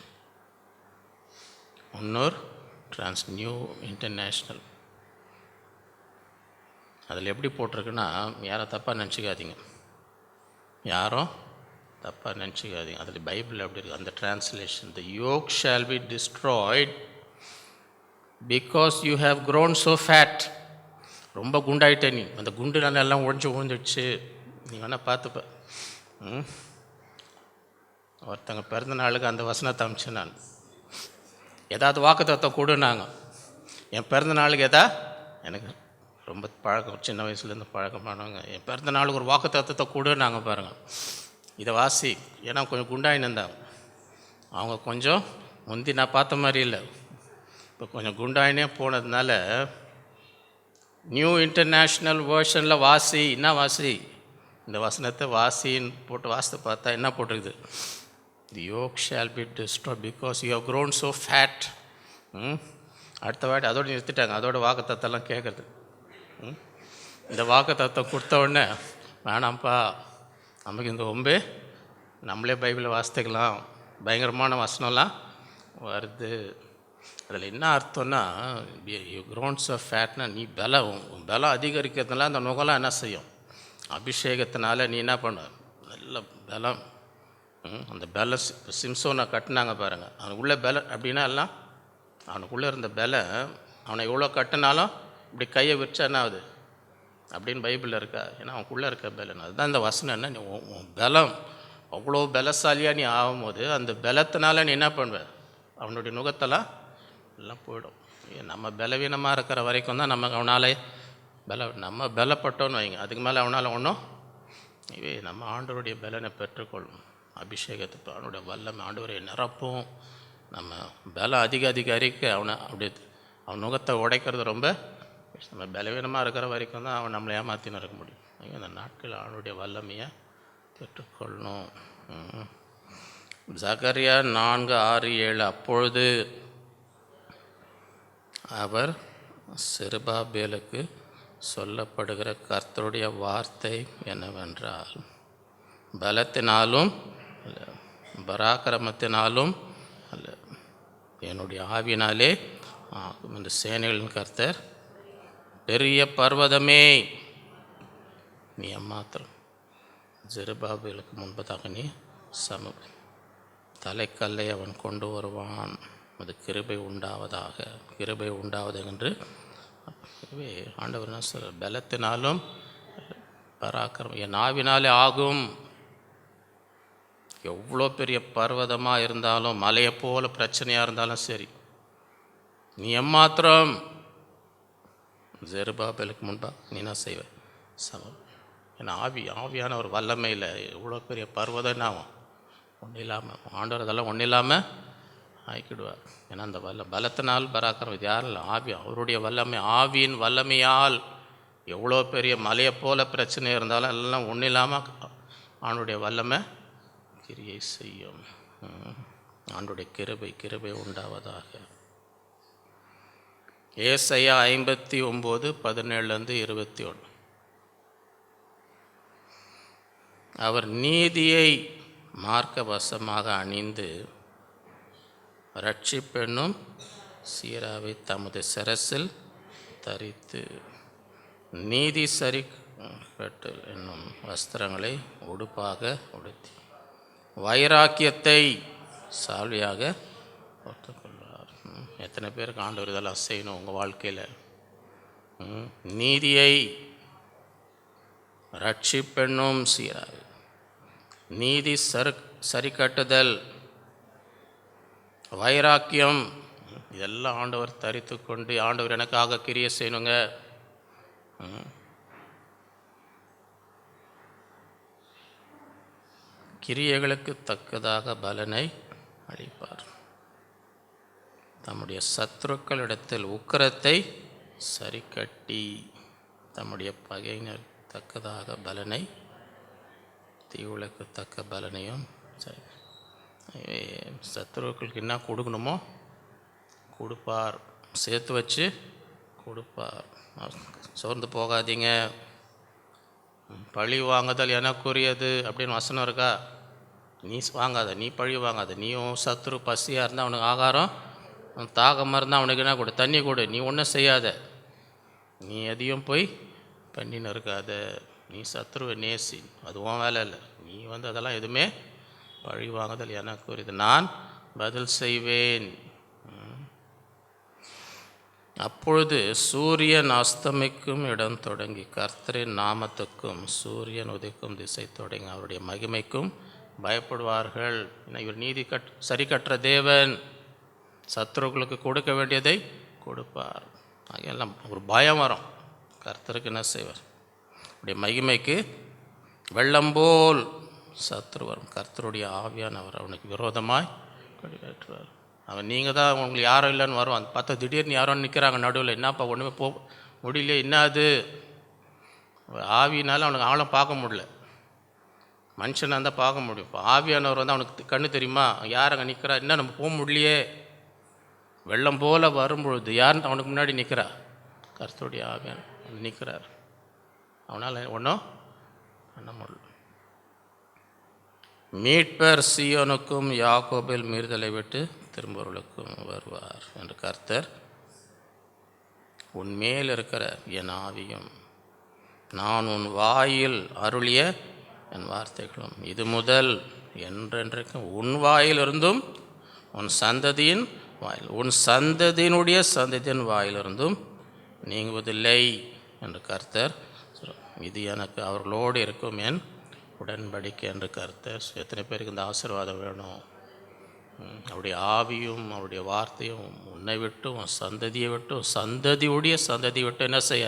நியூ இன்டர்நேஷ்னல், அதில் எப்படி போட்டிருக்குன்னா, யாரும் தப்பாக நினச்சிக்காதீங்க, அதில் பைபிள் எப்படி இருக்குது அந்த translation, the yoke shall be destroyed because you have grown so fat. ரொம்ப குண்டாயிட்ட நீ, அந்த குண்டு நான் எல்லாம் உடஞ்சி விழுந்துடுச்சு. நீ வேணால் பார்த்துப்ப. ஒருத்தங்க பிறந்த நாளுக்கு அந்த வசனத்தை அமிச்சு நான் ஏதாவது வாக்குத்தத்தம் கொடுனாங்க. என் பிறந்த நாளுக்கு எனக்கு ரொம்ப பழக்கம், சின்ன வயசுலேருந்து பழக்கமானவங்க. என் பிறந்த நாளுக்கு ஒரு வாக்குத்தத்தத்தை கொடுனாங்க பாருங்கள். இதை வாசி. ஏன்னா கொஞ்சம் குண்டாயின்னு இருந்தாங்க அவங்க. கொஞ்சம் முந்தி நான் பார்த்த மாதிரி இல்லை, இப்போ கொஞ்சம் குண்டாயினே போனதுனால நியூ இன்டர்நேஷ்னல் வேர்ஷனில் வாசி. என்ன வாசி? இந்த வசனத்தை வாசின்னு போட்டு வாசித்து பார்த்தா என்ன போட்டிருக்குது? The yoke shall be destroyed because you have grown so fat. அடுத்த வாட்டி அதோடு நிறுத்திட்டாங்க, அதோட வாக்குத்தத்தெல்லாம் கேட்குறது. இந்த வாக்குத்தத்தம் கொடுத்த உடனே வேணாம்ப்பா, நமக்கு இந்த ஒம்பே நம்மளே பைபிளை வாசித்துக்கலாம், பயங்கரமான வசனம்லாம் வருது. அதில் என்ன அர்த்தம்னா, யூ க்ரோன்ஸ் ஆஃப் ஃபேட்னா நீ பலம் அதிகரிக்கிறதுனால அந்த நுகலாம் என்ன செய்யும், அபிஷேகத்தினால நீ என்ன பண்ண நல்ல பலம். அந்த பலம் சிம்சோனை கட்டினாங்க பாருங்கள், அவனுக்குள்ளே பலம் அப்படின்னா எல்லாம் அவனுக்குள்ளே இருந்த பலம் அவனை எவ்வளோ கட்டினாலும் இப்படி கையை விரிச்சா என்ன ஆகுது அப்படின்னு பைபிளில் இருக்கா. ஏன்னா அவனுக்குள்ளே இருக்க பலம் அதுதான் இந்த வசனம். என்ன, நீ உன் பலம் அவ்வளோ பலசாலியாக நீ ஆகும்போது அந்த பலத்தினால நீ என்ன பண்ணுவ, அவனுடைய நுகத்தெல்லாம் எல்லாம் போயிடும். நம்ம பலவீனமாக இருக்கிற வரைக்கும் தான் நமக்கு அவனால் நம்ம பலப்பட்டோன்னு வைங்க, அதுக்கு மேலே அவனால் ஒன்றும் நம்ம ஆண்டவருடைய பலனை பெற்றுக்கொள்ளும். அபிஷேகத்துக்கு அவனுடைய வல்லமை ஆண்டவரை நிரப்பும். நம்ம பலம் அதிகரிக்க அவனை அப்படி அவன் நுகத்தை உடைக்கிறது ரொம்ப நம்ம பலவீனமாக இருக்கிற வரைக்கும் தான் அவன் நம்மளை ஏமாற்றின்னு இருக்க முடியும். அந்த நாட்கள் அவனுடைய வல்லமையை பெற்றுக்கொள்ளணும். சகரியா 4:6-7 அப்பொழுது அவர் செருபாபேலுக்கு சொல்லப்படுகிற கர்த்தருடைய வார்த்தை என்னவென்றால், பலத்தினாலும் அல்ல, பராக்கிரமத்தினாலும் அல்ல, என்னுடைய ஆவினாலே ஆகும் என்று சேனைகளின் கர்த்தர். பெரிய பர்வதமே நீ எம்மாத்திரம் செருபாபேலுக்கு முன்பதாக நீ தலைக்கல்லை அவன் கொண்டு வருவான், அது கிருபை உண்டாவதாக என்று ஆண்டவர் என்ன சொல்ற, பலத்தினாலும் பராக்கிரமம் என் ஆவினாலே ஆகும். எவ்வளோ பெரிய பர்வதமாக இருந்தாலும் மலையை போல பிரச்சனையாக இருந்தாலும் சரி, நீ எம்மாத்திரம் செருபாபேலுக்கு முன்பாக நீ என்ன செய்வ சமம். ஏன்னா ஆவியான ஒரு வல்லமையில் எவ்வளோ பெரிய பர்வதம் என்ன ஆகும், ஒன்றும் இல்லாமல் ஆண்டவர் அதெல்லாம் ஒன்றும் இல்லாமல் ஆக்கிடுவார். ஏன்னா அந்த பலத்தினால் பராக்கிரமம் இது யாரும் இல்லை, ஆவி அவருடைய வல்லமை. ஆவியின் வல்லமையால் எவ்வளோ பெரிய மலையை போல பிரச்சனை இருந்தாலும் எல்லாம் ஒன்றும் இல்லாமல் ஆண்டுடைய வல்லமை கிரியை செய்யும். ஆண்டுடைய கிருபை உண்டாவதாக. ஏசாயா 59:17-21 அவர் நீதியை மார்க்க வசமாக அணிந்து ரட்சிப்பென்னும் சீராவை தமது சிரசில் தரித்து நீதி சரி கட்டு என்னும் வஸ்திரங்களை உடுப்பாக உடுத்தி வைராக்கியத்தை சால்வையாக ஒத்துக்கொள்வார். எத்தனை பேருக்கு ஆண்டவர் இதெல்லாம் செய்யணும் உங்கள் வாழ்க்கையில்? நீதியை ரட்சிப்பென்னும் சீராவை, நீதி சரி கட்டுதல், வைராக்கியம், இதெல்லாம் ஆண்டவர் தரித்து கொண்டு ஆண்டவர் எனக்காக கிரியை செய்யணுங்க. கிரியைகளுக்கு தக்கதாக பலனை அளிப்பார். தம்முடைய சத்துருக்களிடத்தில் உக்கிரத்தை சரி கட்டி தம்முடைய பகையினர் தக்கதாக பலனை, தீவுகளுக்கு தக்க பலனையும் சரி. சத்துருக்களுக்கு என்ன கொடுக்கணுமோ கொடுப்பார், சேர்த்து வச்சு கொடுப்பார். சோர்ந்து போகாதீங்க. பழி வாங்குதல் எனக்குரியது அப்படின்னு வசனம் இருக்கா? நீ வாங்காத, நீ பழி வாங்காத. நீயும் சத்துரு பசியாக இருந்தால் அவனுக்கு ஆகாரம், தாகமாக இருந்தால் அவனுக்கு என்ன கொடு, தண்ணி கொடு. நீ ஒன்றும் செய்யாத, நீ எதையும் போய் பண்ணின்னு இருக்காத. நீ சத்துருவை நேசி, அது உன் வேலை இல்லை. நீ அதெல்லாம் எதுவுமே பழி வாங்குதல் எனக்குரியது, நான் பதில் செய்வேன். அப்பொழுது சூரியன் அஸ்தமிக்கும் இடம் தொடங்கி கர்த்தரின் நாமத்துக்கும் சூரியன் உதிக்கும் திசை தொடங்கி அவருடைய மகிமைக்கும் பயப்படுவார்கள். இவர் நீதி சரி கட்டுற தேவன், சத்துருக்களுக்கு கொடுக்க வேண்டியதை கொடுப்பார். ஆகையெல்லாம் ஒரு பயம் வரும். கர்த்தருக்கு என்ன செய்வார்? அவருடைய மகிமைக்கு வெள்ளம் போல் சத்துரு வரும். கர்த்தருடைய ஆவியானவர் அவனுக்கு விரோதமாய் கொடியேற்றுவார். அவன் நீங்கள் தான் உங்களுக்கு யாரும் இல்லைன்னு வரும். அந்த பார்த்தா திடீர்னு யாரும் நிற்கிறாங்க நடுவில், என்னப்பா ஒன்றுமே முடியல, என்ன அது? ஆவியினால அவனுக்கு ஆழம் பார்க்க முடியல. மனுஷனாக இருந்தால் பார்க்க முடியும். இப்போ ஆவியானவர் அவனுக்கு கண்ணு தெரியுமா, யார் அங்கே நிற்கிறா, என்ன நம்ம போக முடியலையே. வெள்ளம் போல் வரும்பொழுது யார் அவனுக்கு முன்னாடி நிற்கிறா? கர்த்தருடைய ஆவியான நிற்கிறார். அவனால் ஒன்றும் பண்ண முடியல. மீட்பர் சீயோனுக்கும் யாக்கோபில் மீறுதலை விட்டு திரும்புவர்களுக்கும் வருவார் என்று கர்த்தர் உன்மேல் இருக்கிற என் ஆவியும் நான் உன் வாயில் அருளிய என் வார்த்தைகளும் இது முதல் என்றென்றைக்கும் உன் வாயிலிருந்தும் உன் சந்ததியின் வாயில் உன் சந்ததியினுடைய சந்ததியின் வாயிலிருந்தும் நீங்குவதில்லை என்று கர்த்தர். இது எனக்கு அவர்களோடு இருக்கும் என் உடன்படிக்கை என்று கர்த்தர். எத்தனை பேருக்கு இந்த ஆசீர்வாதம் வேணும்? அவருடைய ஆவியும் அவருடைய வார்த்தையும் உன்னை விட்டு உன் சந்ததியை விட்டு உன் சந்ததியுடைய சந்ததி விட்டு என்ன செய்ய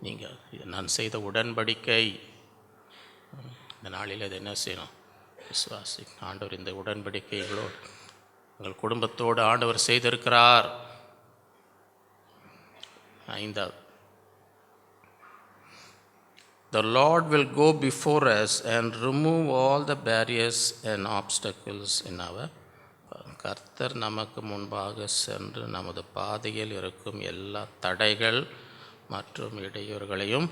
நீங்கள் நான் செய்த உடன்படிக்கை. இந்த நாளில் அது என்ன செய்யணும்? விசுவாசி. ஆண்டவர் இந்த உடன்படிக்கைகளோடு உங்கள் குடும்பத்தோடு ஆண்டவர் செய்திருக்கிறார். 5வது, The Lord will go before us and remove all the barriers and obstacles in our path. கர்த்தர் நமக்கு முன்பாக சென்று நமது பாதையில் இருக்கும் எல்லா தடைகள் மற்றும் இடையூறுகளையும்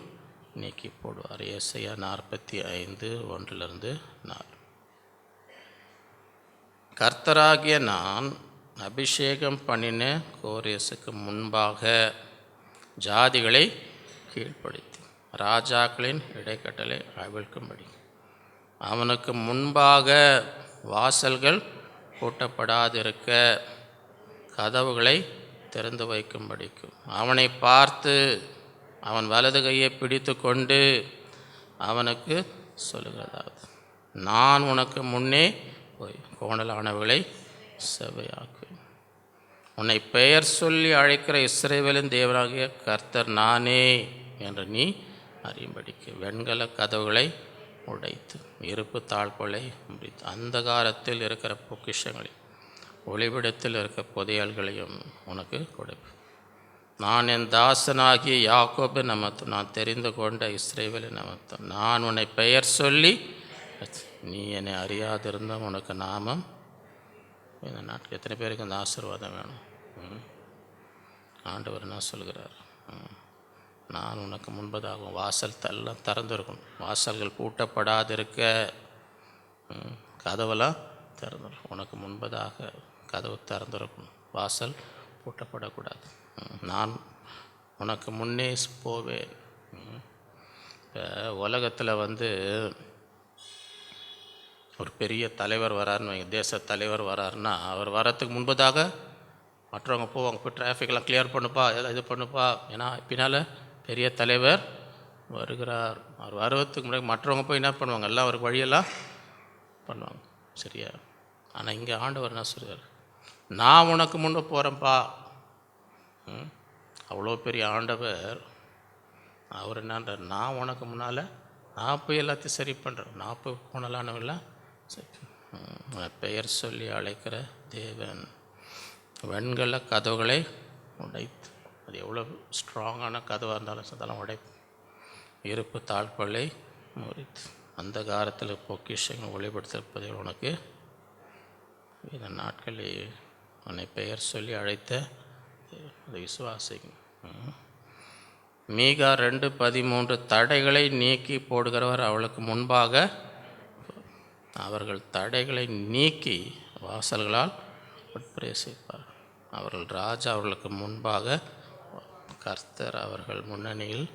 நீக்கி போடுவார். ஏசாயா 45:1-4. கர்த்தராகிய நான் அபிஷேகம் பண்ணின கோரேசுக்கு முன்பாக ஜாதிகளை கீழ்ப்படுத்தி ராஜாக்களின் இடைக்கட்டளை அவிழ்க்கும்படி அவனுக்கு முன்பாக வாசல்கள் பூட்டப்படாதிருக்க கதவுகளை திறந்து வைக்கும்படிக்கும் அவனை பார்த்து அவன் வலது கையை பிடித்து கொண்டு அவனுக்கு சொல்லுகிறதாவது, நான் உனக்கு முன்னே போய் கோணலானவர்களை செவ்வையாக்குவேன். உன்னை பெயர் சொல்லி அழைக்கிற இஸ்ரவேலின் தேவனாகிய கர்த்தர் நானே என்று நீ அறியும்படிக்கு வெண்கல கதவுகளை உடைத்து இருப்பு தாழ்களை முடித்து அந்தகாரத்தில் இருக்கிற பொக்கிஷங்களை ஒளிவிடத்தில் இருக்கிற புதையல்களையும் உனக்கு கொடுப்பேன். நான் என் தாசனாகிய யாக்கோபு நிமித்தம் நான் தெரிந்து கொண்ட இஸ்ரவேலின் நிமித்தம் நான் உன்னை பெயர் சொல்லி நீ என்னை அறியாதிருந்தால் உனக்கு நாமம். இந்த நாட்டுக்கு எத்தனை பேருக்கு இந்த ஆசீர்வாதம் வேணும்? ஆண்டவர் என்ன சொல்கிறார்? நான் உனக்கு முன்பதாகும் வாசல் எல்லாம் திறந்துருக்கணும். வாசல்கள் பூட்டப்படாதிருக்க கதவெல்லாம் திறந்துருக்கும். உனக்கு முன்பதாக கதவு திறந்துருக்கணும். வாசல் பூட்டப்படக்கூடாது. நான் உனக்கு முன்னே போவேன். இப்போ உலகத்தில் ஒரு பெரிய தலைவர் வராருன்னு வைங்க, தேச தலைவர் வராருன்னா அவர் வரத்துக்கு முன்பதாக மற்றவங்க போவாங்க, போய் டிராஃபிக்லாம் கிளியர் பண்ணுப்பா, எல்லாம் இது பண்ணுப்பா. ஏன்னா பின்னால் பெரிய தலைவர் வருகிறார். அவர் வருவதுக்கு முன்னாடி மற்றவங்க போய் என்ன பண்ணுவாங்க? எல்லாம் அவருக்கு வழியெல்லாம் பண்ணுவாங்க. சரியா? ஆனால் இங்கே ஆண்டவர் என்ன சொல்கிறார்? நான் உனக்கு முன்னே போகிறேன்ப்பா. அவ்வளோ பெரிய ஆண்டவர். அவர் என்னன்றார்? நான் உனக்கு முன்னால் நான் போய் எல்லாத்தையும் சரி பண்ணுறேன். நான் போய் போனலானவெல்லாம் சரி. பெயர் சொல்லி அழைக்கிற தேவன் வெண்கல கதவுகளை உடைத்து, அது எவ்வளோ ஸ்ட்ராங்கான கதவாக இருந்தாலும் அதெல்லாம் உடைப்பு இருப்பு தாழ்பலை முறித்து அந்த காலத்தில் பொக்கிஷங்கள் ஒளிபடுத்திருப்பதை உனக்கு இந்த நாட்களில் உன்னை பெயர் சொல்லி அழைத்த அதை விசுவாசிக்கும். மீகா 2:13 தடைகளை நீக்கி போடுகிறவர் அவளுக்கு முன்பாக அவர்கள் தடைகளை நீக்கி வாசல்களால் உட்பிரவேசிப்பார். அவர்கள் ராஜா அவர்களுக்கு முன்பாக கர்த்தர் அவர்கள் முன்னணியில்.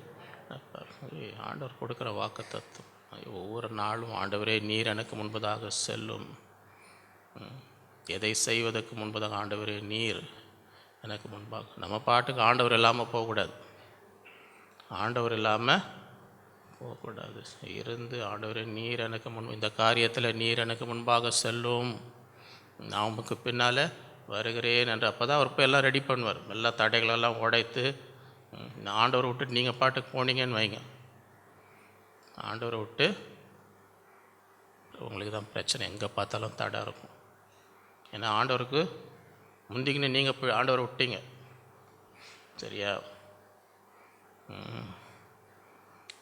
ஆண்டவர் கொடுக்குற வாக்குத்தத்தம் ஒவ்வொரு நாளும், ஆண்டவரே நீர் எனக்கு முன்பதாக செல்லும். எதை செய்வதற்கு முன்பதாக ஆண்டவரே நீர் எனக்கு முன்பாக. நம்ம பாட்டுக்கு ஆண்டவர் இல்லாமல் போகக்கூடாது. ஆண்டவர் இல்லாமல் போகக்கூடாது. இருந்து ஆண்டவரே நீர் எனக்கு இந்த காரியத்தில் நீர் எனக்கு முன்பாக செல்லும், நான் உமக்கு பின்னால் வருகிறேன் என்று. அப்போ தான் அவர் போய் எல்லாம் ரெடி பண்ணுவார். எல்லா தடைகளெல்லாம் உடைத்து ஆண்டவரை விட்டு நீங்கள் பாட்டுக்கு போனீங்கன்னு வைங்க, ஆண்டவரை விட்டு உங்களுக்கு தான் பிரச்சனை. எங்கே பார்த்தாலும் தடை இருக்கும். ஏன்னா ஆண்டவருக்கு முந்திக்கின்னு நீங்கள் போய் ஆண்டவரை விட்டீங்க. சரியா?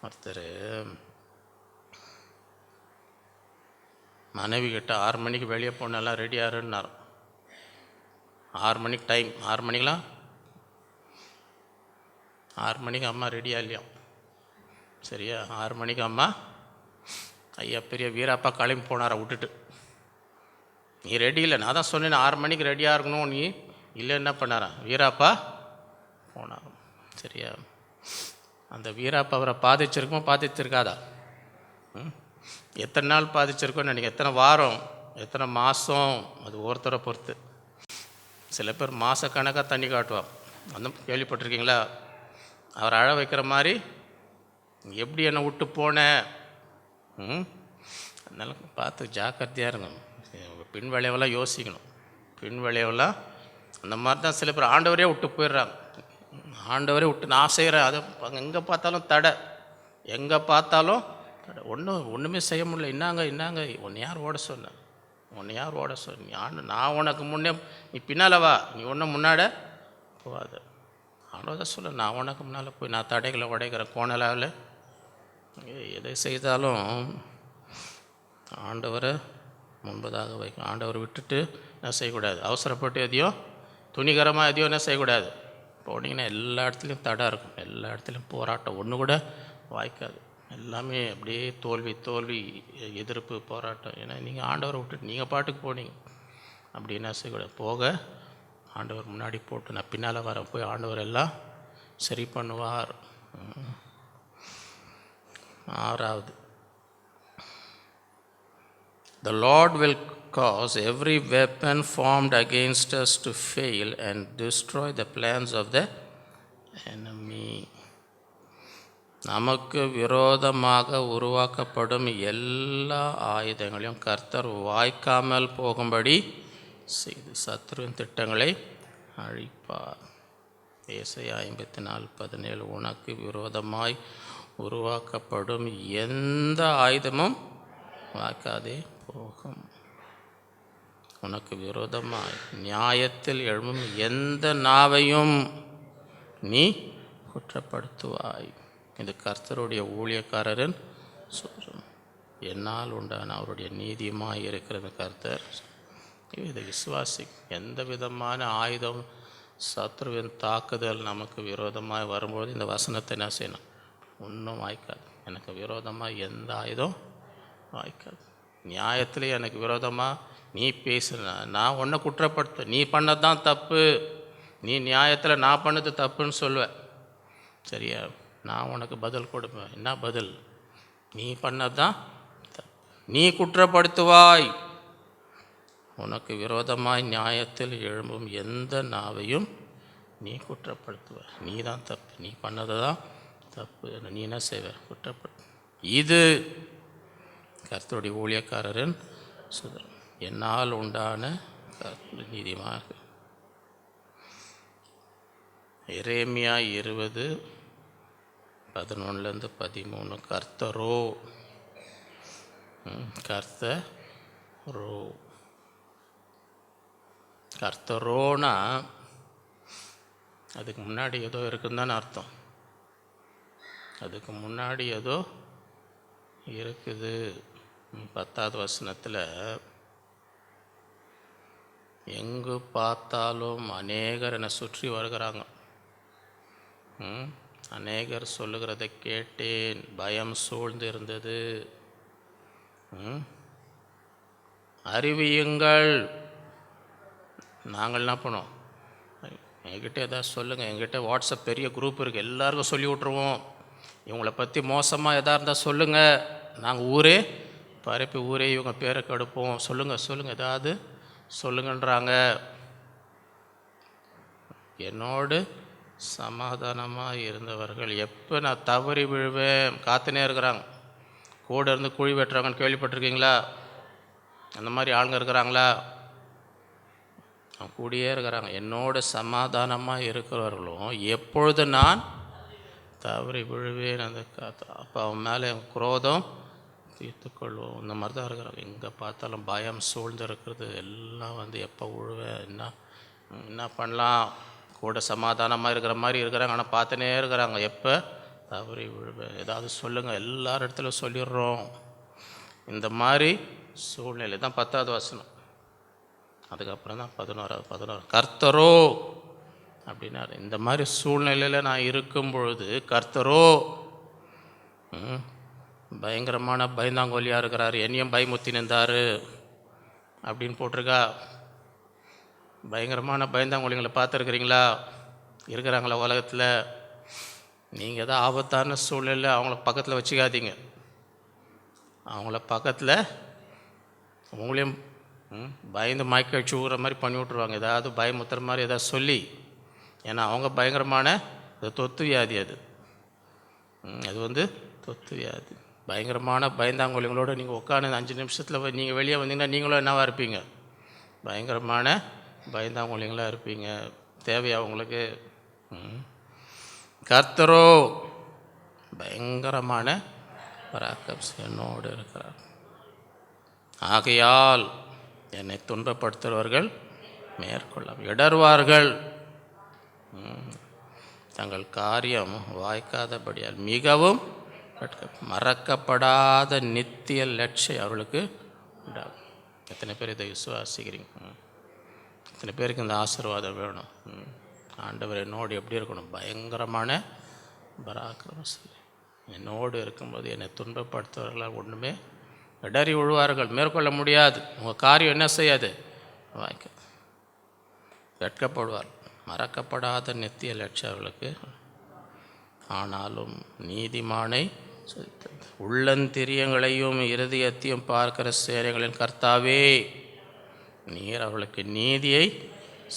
ஒருத்தர் மனைவி கிட்ட 6 மணிக்கு வெளியே போனெல்லாம் ரெடி ஆறுன்னார். 6 மணிக்கு டைம். 6 மணிக்கெலாம் 6 மணிக்கு அம்மா ரெடியா இல்லையா? சரியா? 6 மணிக்கு அம்மா ஐயா பெரிய வீராப்பா கிளம்பி போனாரா விட்டுட்டு. நீ ரெடி இல்லை, நான் தான் சொன்னேன் 6 மணிக்கு ரெடியாக இருக்கணும், நீ இல்லை. என்ன பண்ணாரான்? வீராப்பா போனார். சரியா? அந்த வீராப்பா அவரை பாதிச்சிருக்குமோ பாதிச்சிருக்காதா? எத்தனை நாள் பாதிச்சிருக்கோன்னு நினைக்கிறேன், எத்தனை வாரம், எத்தனை மாதம், அது ஒருத்தரை பொறுத்து. சில பேர் மாதக்கணக்காக தண்ணி காட்டுவான். அந்த கேள்விப்பட்டிருக்கீங்களா? அவர் அழ வைக்கிற மாதிரி, எப்படி என்னை விட்டு போனேன். அதனால பார்த்து ஜாக்கிரதையாக இருங்க. பின் விளைவெல்லாம் யோசிக்கணும். பின் விளைவெல்லாம் அந்த மாதிரி தான் சில பேர் ஆண்டவரே விட்டு போயிடுறாங்க. ஆண்டவரே விட்டு நான் செய்கிறேன், அதை எங்கே பார்த்தாலும் தடை, எங்கே பார்த்தாலும் தடை, ஒன்றுமே செய்ய முடியல. இன்னாங்க உன்னை யார் ஓட சொன்ன, உன்னை யார் ஓட சொன்ன, நான் உனக்கு முன்னே, நீ பின்னால் வா, நீ ஒன்றும் முன்னாட போகாத. ஆண்டவர் சொல்ல, நான் உனக்கு முன்னால் போய் நான் தடைகளை உடைக்கிறேன். கோணலாவில் எதை செய்தாலும் ஆண்டவரை முன்பதாக வைக்கும். ஆண்டவரை விட்டுட்டு என்ன செய்யக்கூடாது, அவசரப்பட்டு எதையோ துணிகரமாக எதையோ என்ன செய்யக்கூடாது. போனீங்கன்னா எல்லா இடத்துலையும் தடை இருக்கும், எல்லா இடத்துலையும் போராட்டம், ஒன்று கூட வாய்க்காது. எல்லாமே அப்படியே தோல்வி, எதிர்ப்பு, போராட்டம். ஏன்னா நீங்கள் ஆண்டவரை விட்டுட்டு நீங்கள் பாட்டுக்கு போனீங்க. அப்படி என்ன செய்யக்கூடாது. போக ஆண்டவர் முன்னாடி போட்டு நான் பின்னால் வரேன், போய் ஆண்டவர் எல்லாம் சரி பண்ணுவார். 6வது, the Lord will cause every weapon formed against us to fail and destroy the plans of the enemy. நமக்கு விரோதமாக உருவாக்கப்படும் எல்லா ஆயுதங்களையும் கர்த்தர் வாய்க்காமல் போகும்படி செய்து சத்துருவின் திட்டங்களை அழிப்பார். ஏசாயா 54:17, உனக்கு விரோதமாய் உருவாக்கப்படும் எந்த ஆயுதமும் வாய்க்காதே போகும். உனக்கு விரோதமாய் நியாயத்தில் எழும்பும் எந்த நாவையும் நீ குற்றப்படுத்துவாய். இது கர்த்தருடைய ஊழியக்காரரின் சொல்லும். என்னால் உண்டான அவருடைய நீதியமாய் இருக்கிறது கர்த்தர். இது விசுவாசி. எந்த விதமான ஆயுதம், சத்ருவின் தாக்குதல் நமக்கு விரோதமாக வரும்போது இந்த வசனத்தை என்ன செய்யணும், ஒன்றும் வாய்க்காது. எனக்கு விரோதமாக எந்த ஆயுதம் வாய்க்காது. நியாயத்திலே எனக்கு விரோதமாக நீ பேசுன, நான் ஒன்றை குற்றப்படுத்த, நீ பண்ணது தான் தப்பு, நீ நியாயத்தில் நான் பண்ணது தப்புன்னு சொல்வேன். சரியா? நான் உனக்கு பதில் கொடுப்பேன். என்ன பதில்? நீ பண்ணது தான் தப்பு, நீ குற்றப்படுத்துவாய். உனக்கு விரோதமாய் நியாயத்தில் எழும்பும் எந்த நாவையும் நீ குற்றப்படுத்துவாய். நீ தான் தப்பு, நீ பண்ணது தான் தப்பு, நீ என்ன செய்வ, குற்றப்படுத்து. இது கர்த்தருடைய ஊழியக்காரரின் சுதந்திரம். என்னால் உண்டான நீதிமாக. எரேமியா 20:11-13, கர்த்தரோ கர்த்தரோனா அதுக்கு முன்னாடி ஏதோ இருக்குன்னு தானே அர்த்தம். அதுக்கு முன்னாடி ஏதோ இருக்குது. 10வது வசனத்தில், எங்கு பார்த்தாலும் அநேகர் என்னை சுற்றி வருகிறாங்க, அநேகர் சொல்லுகிறதை கேட்டேன், பயம் சூழ்ந்து இருந்தது. அறிவியுங்கள். நாங்கள் என்ன பண்ணோம், என்கிட்ட எதாவது சொல்லுங்கள், என்கிட்ட வாட்ஸ்அப் பெரிய குரூப் இருக்குது, எல்லாருக்கும் சொல்லி விட்ருவோம். இவங்களை பற்றி மோசமாக எதாக இருந்தால் சொல்லுங்கள், நாங்கள் ஊரே பரப்பி ஊரே இவங்க பேரை கெடுப்போம், சொல்லுங்கள் ஏதாவது சொல்லுங்கன்றாங்க. என்னோடு சமாதானமாக இருந்தவர்கள் எப்போ நான் தவறி விழுவேன் காத்துனே இருக்கிறாங்க. கூட இருந்து குழி வெட்டுறாங்கன்னு கேள்விப்பட்டிருக்கீங்களா? அந்த மாதிரி ஆளுங்க இருக்கிறாங்களா? அவங்க கூடியே இருக்கிறாங்க. என்னோட சமாதானமாக இருக்கிறவர்களும் எப்பொழுது நான் தவறி விழுவேன் அந்த காத்து, அப்போ அவன் மேலே என் குரோதம் தீர்த்துக்கொள்வோம். இந்த மாதிரி தான் இருக்கிறாங்க. எங்கே பார்த்தாலும் பயம் சூழ்ந்து இருக்கிறது. எல்லாம் எப்போ விழுவேன், என்ன பண்ணலாம், கூட சமாதானமாக இருக்கிற மாதிரி இருக்கிறாங்க, ஆனால் பார்த்துனே இருக்கிறாங்க எப்போ தவறி விழுவேன். ஏதாவது சொல்லுங்கள், எல்லா இடத்துல சொல்லிடுறோம். இந்த மாதிரி சூழ்நிலை தான் 10வது வசனம். அதுக்கப்புறம் தான் 11. கர்த்தரோ அப்படின்னா, இந்த மாதிரி சூழ்நிலையில் நான் இருக்கும் பொழுது கர்த்தரோ பயங்கரமான பயந்தாங்கோலியாக இருக்கிறார், என்னையும் பயமுத்தி நின்றார். அப்படின்னு போட்டிருக்கா. பயங்கரமான பயந்தாங்கொழிங்களை பார்த்துருக்குறீங்களா? இருக்கிறாங்களா உலகத்தில்? நீங்கள் தான் ஆபத்தான சூழ்நிலையில் அவங்கள பக்கத்தில் வச்சுக்காதீங்க. அவங்கள பக்கத்தில் உங்களையும் பயந்து மயக்க வச்சு ஊற மாதிரி பண்ணி விட்ருவாங்க, ஏதாவது பயமுத்துற மாதிரி ஏதாவது சொல்லி. ஏன்னா அவங்க பயங்கரமான தொத்து வியாதி, அது வந்து தொத்து வியாதி. பயங்கரமான பயந்தாங்கொழிங்களோடு நீங்கள் உட்காந்து 5 நிமிஷத்தில் நீங்கள் வெளியே வந்தீங்கன்னா நீங்களும் என்னவாக இருப்பீங்க? பயங்கரமான பயந்தாங்கொழிங்களாக இருப்பீங்க. தேவையா உங்களுக்கு? கர்த்தரோ பயங்கரமான பராக்கம் என்னோடு இருக்கிறார். ஆகையால் என்னை துன்பப்படுத்துகிறவர்கள் மேற்கொள்ள இடர்வார்கள். தங்கள் காரியம் வாய்க்காதபடியால் மிகவும் மறக்கப்படாத நித்திய லட்சியம் அவர்களுக்கு உண்டாகும். எத்தனை பேர் இதை விசுவாசிக்கிறீங்க? எத்தனை பேருக்கு இந்த ஆசீர்வாதம் வேணும்? ஆண்டவர் என்னோடு எப்படி இருக்கணும்? பயங்கரமான பராக்கிரமசாலி. என்னோடு இருக்கும்போது என்னை துன்பப்படுத்துவவர்களால் ஒன்றுமே இடறி விழுவார்கள், மேற்கொள்ள முடியாது. உங்கள் காரியம் என்ன செய்யாது? வாய்க்காது, வெட்கப்படுவார். மறக்கப்படாத நித்திய லட்சியம் அவர்களுக்கு. ஆனாலும் நீதிமானை உள்ளந்திரியங்களையும் இருதயத்தையும் பார்க்கிற சேனைகளின் கர்த்தாவே, நீர் அவளுக்கு நீதியை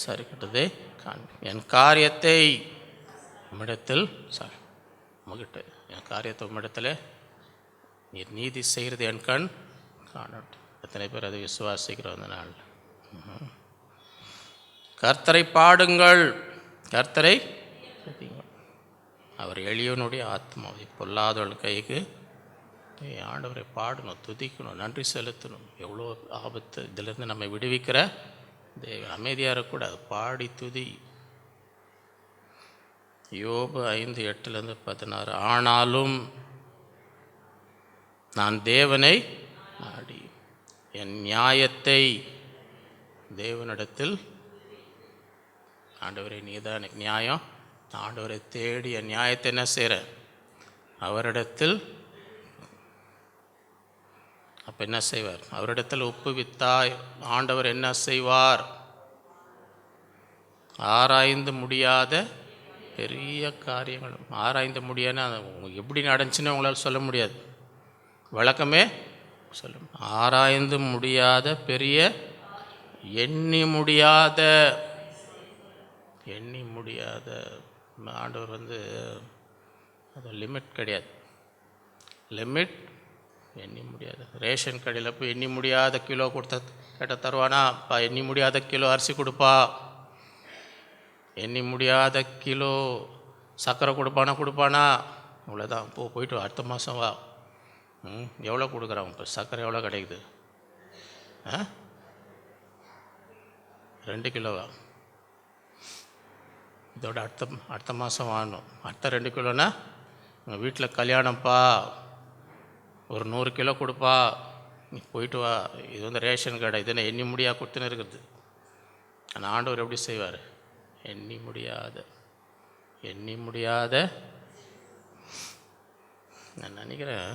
சரிக்கட்டதை காண்பி. என் காரியத்தை உம்மிடத்தில் உங்ககிட்ட என் காரியத்தை உம்மிடத்தில் நீர் நீதி செய்கிறது என் கண் காணட்டும். எத்தனை பேர் அதை விசுவாசிக்கிறோம்? அந்த நாள் கர்த்தரை பாடுங்கள், கர்த்தரை அவர் எளியவனுடைய ஆத்மாவை பொல்லாதவர்கள் கைக்கு. ஆண்டவரை பாடணும், துதிக்கணும், நன்றி செலுத்தணும். எவ்வளோ ஆபத்து இதிலிருந்து நம்மை விடுவிக்கிற தேவன். அமைதியாக இருக்கக்கூடாது, பாடி துதி. யோபு 5:8-16. ஆனாலும் நான் தேவனை நாடி என் நியாயத்தை தேவனிடத்தில். ஆண்டவரை நீதான் எனக்கு நியாயம். ஆண்டவரை தேடி என் நியாயத்தை என்ன செய்கிறேன்? அவரிடத்தில். அப்போ என்ன செய்வார்? அவரிடத்தில் ஒப்புவித்தாய். ஆண்டவர் என்ன செய்வார்? ஆராய்ந்து முடியாத பெரிய காரியங்கள். ஆராய்ந்து முடியாதுன்னா எப்படி நடந்துச்சுன்னு உங்களால் சொல்ல முடியாது, விளக்கமே சொல்ல. ஆராய்ந்து முடியாத பெரிய, எண்ணி முடியாத ஆண்டவர் அது லிமிட் கிடையாது. லிமிட் எண்ணி முடியாது. ரேஷன் கடையில் போய் எண்ணி முடியாத கிலோ கொடுத்தா கேட்டால் தருவானா? எண்ணி முடியாத கிலோ அரிசி கொடுப்பா. எண்ணி முடியாத கிலோ சர்க்கரை கொடுப்பானா? இவ்வளோதான். போயிட்டு அடுத்த மாதம் வா. எவ்வளோ கொடுக்குறான் இப்போ? சர்க்கரை எவ்வளோ கிடைக்குது? 2 கிலோவா? இதோட அடுத்த மாதம் வாங்கணும். அடுத்த 2 கிலோனா உங்கள் வீட்டில் கல்யாணம்ப்பா, ஒரு 100 கிலோ கொடுப்பா, நீ போயிட்டு வா. இது ரேஷன் கடை. இது எண்ணி முடியா கொடுத்துன்னு இருக்குது. ஆனால் ஆண்டவர் எப்படி செய்வார்? எண்ணி முடியாத. நான் நினைக்கிறேன்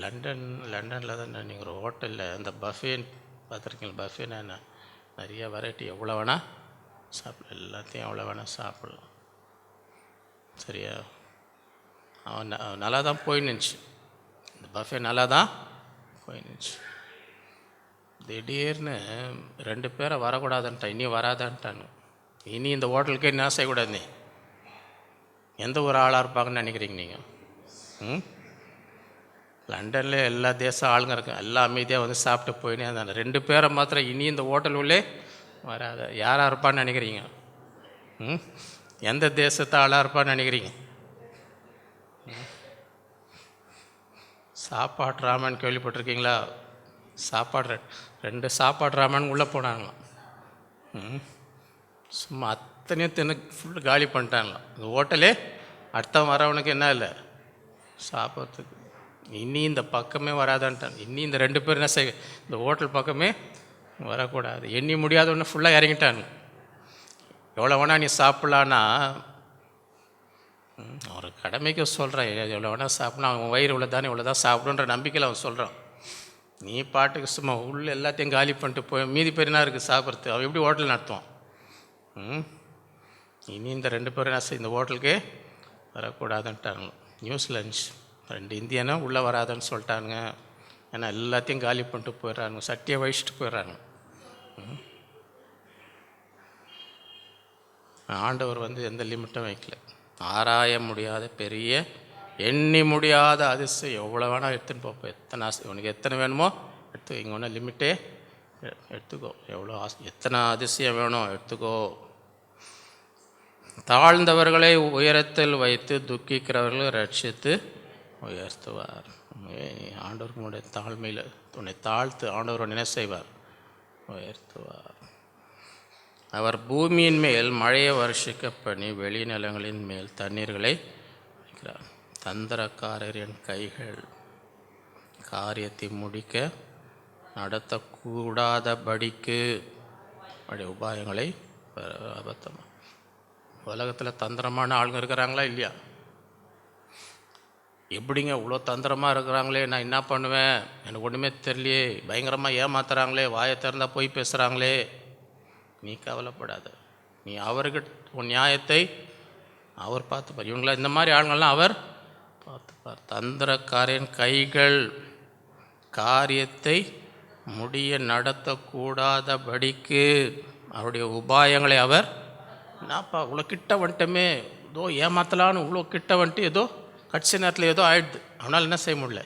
லண்டனில் தான் நீங்கள் ஒரு ஹோட்டலில் அந்த பஃபேன்னு பார்த்துருக்கீங்க. பஃபேன்னா என்ன? நிறைய வெரைட்டி, எவ்வளோ வேணால் சாப்பிடலாம், எல்லாத்தையும் எவ்வளோ வேணால் சாப்பிடலாம். சரியா? அவன் நல்லா தான் போயின்னுச்சு, இந்த பஃபே நல்லா தான் போயின்னுச்சு. திடீர்னு 2 பேரை வரக்கூடாதுன்ட்டான், இனி வராதான்ட்டானு. இனி இந்த ஹோட்டலுக்கே என்ன செய்யக்கூடாது. நீ எந்த ஒரு ஆளாக இருப்பாங்கன்னு நினைக்கிறீங்க நீங்கள்? லண்டனில் எல்லா தேசம் ஆளுங்க இருக்காங்க, எல்லாம் அமைதியாக சாப்பிட்டு போயினே இருந்தாங்க. 2 பேரை மாத்திரம் இனி இந்த ஹோட்டல் உள்ளே வராத. யாராக இருப்பான்னு நினைக்கிறீங்க? எந்த தேசத்தை ஆளாக இருப்பான்னு நினைக்கிறீங்க? சாப்பாடு ராமன் கேள்விப்பட்டிருக்கீங்களா? சாப்பாடு 2 சாப்பாடு ராமன் உள்ளே போனாங்களாம். சும்மா அத்தனையும் தின்னு ஃபுல்லு காலி பண்ணிட்டாங்களாம். இந்த ஹோட்டலே அடுத்த வரவனுக்கு என்ன இல்லை சாப்பிட்றதுக்கு. இனி இந்த பக்கமே வராதான்ட்டான். இனி இந்த 2 பேர் என்ன செய்ய இந்த ஹோட்டல் பக்கமே வரக்கூடாது. எண்ணி முடியாத ஒன்று ஃபுல்லாக இறங்கிட்டாங்க. எவ்வளோ வேணால் நீ சாப்பிட்லான்னா, அவர் கடமைக்கு சொல்கிறான். எவ்வளோ வேணால் சாப்பிட்னா அவன் வயிறு இவ்வளோ தானே, இவ்வளோ தான் சாப்பிடுன்ற நம்பிக்கையில் அவன் சொல்கிறான். நீ பாட்டுக்கு சும்மா உள்ள எல்லாத்தையும் காலி பண்ணிட்டு போய் மீதி பேருனா இருக்குது சாப்பிட்றது, அவன் எப்படி ஹோட்டல் நடத்துவான்? இனி இந்த 2 பேரும் இந்த ஹோட்டலுக்கு வரக்கூடாதுன்ட்டாங்க. நியூஸில் இருந்துச்சு, 2 இந்தியனும் உள்ளே வராதுன்னு சொல்லிட்டானுங்க. ஏன்னா எல்லாத்தையும் காலி பண்ணிட்டு போயிடுறாங்க, சட்டியை வழிச்சிட்டு போயிடுறாங்க. ஆண்டவர் எந்த லிமிட்டும் வைக்கல. ஆராய முடியாத பெரிய எண்ணி முடியாத அதிசயம் எவ்வளோ வேணால் எடுத்துன்னு போப்போ, எத்தனை உனக்கு எத்தனை வேணுமோ எடுத்துக்கோ. இங்கே ஒன்றும் லிமிட்டே எடுத்துக்கோ, எவ்வளோ எத்தனை அதிசயம் வேணும் எடுத்துக்கோ. தாழ்ந்தவர்களை உயரத்தில் வைத்து துக்கிக்கிறவர்களை ரட்சித்து உயர்த்துவார். ஆண்டவருக்கு உன்னுடைய தாழ்மையில் உன்னை தாழ்த்து ஆண்டவர் என்ன செய்வார்? உயர்த்துவார். அவர் பூமியின் மேல் மழையை வருஷிக்க பண்ணி வெளிநிலங்களின் மேல் தண்ணீர்களை வைக்கிறார். தந்திரக்காரரின் கைகள் காரியத்தை முடிக்க நடத்தக்கூடாதபடிக்கு அப்படி உபாயங்களை அபத்தமாக. உலகத்தில் தந்திரமான ஆளுங்க இருக்கிறாங்களா இல்லையா? எப்படிங்க இவ்வளோ தந்திரமாக இருக்கிறாங்களே, நான் என்ன பண்ணுவேன், எனக்கு ஒன்றுமே தெரியலையே, பயங்கரமாக ஏமாத்துறாங்களே, வாயை திறந்தால் போய் பேசுகிறாங்களே. நீ கவலைப்படாத, நீ அவர்கிட்ட உன் நியாயத்தை அவர் பார்த்துப்பார். இவங்கள இந்த மாதிரி ஆளுங்கள்லாம் அவர் பார்த்துப்பார். தந்திரக்காரன் கைகள் காரியத்தை முடிய நடத்தக்கூடாதபடிக்கு அவருடைய உபாயங்களை அவர் என்னப்பா இவ்வளோ கிட்ட வந்துட்டோமே, ஏதோ ஏமாத்தலான்னு இவ்வளோ கிட்ட வந்துட்டு ஏதோ கட்சி நேரத்தில் ஏதோ ஆயிடுது, அவனால் என்ன செய்ய முடியல.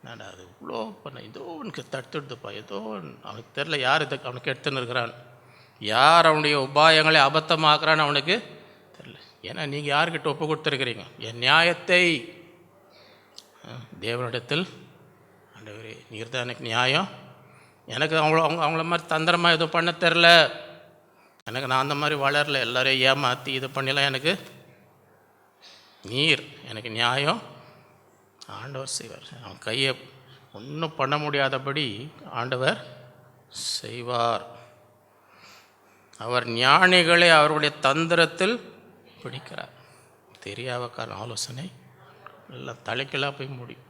நான் அது இவ்வளோ பண்ண ஏதோ உனக்கு தடுத்துடுதுப்பா, ஏதோ அவனுக்கு தெரில யார் இதை அவனுக்கு எடுத்துன்னு இருக்கிறான், யார் அவனுடைய உபாயங்களை அபத்தமாக்குறான்னு அவனுக்கு தெரில. ஏன்னா நீங்கள் யார்கிட்ட ஒப்பு கொடுத்துருக்கிறீங்க? என் நியாயத்தை தேவனிடத்தில், ஆண்டவரே நீர் தான் எனக்கு நியாயம், எனக்கு அவங்கள மாதிரி தந்திரமாக எதுவும் பண்ண தெரில, எனக்கு நான் அந்த மாதிரி வளரல, எல்லோரையும் ஏமாற்றி இது பண்ணிலாம், எனக்கு நீர் எனக்கு நியாயம் ஆண்டவர் செய்வார். அவன் கையை ஒன்றும் பண்ண முடியாதபடி ஆண்டவர் செய்வார். அவர் ஞானிகளை அவருடைய தந்திரத்தில் பிடிக்கிறார். தெரியாதக்காரன் ஆலோசனை எல்லாம் தலைக்கெல்லாம் போய் முடியும்.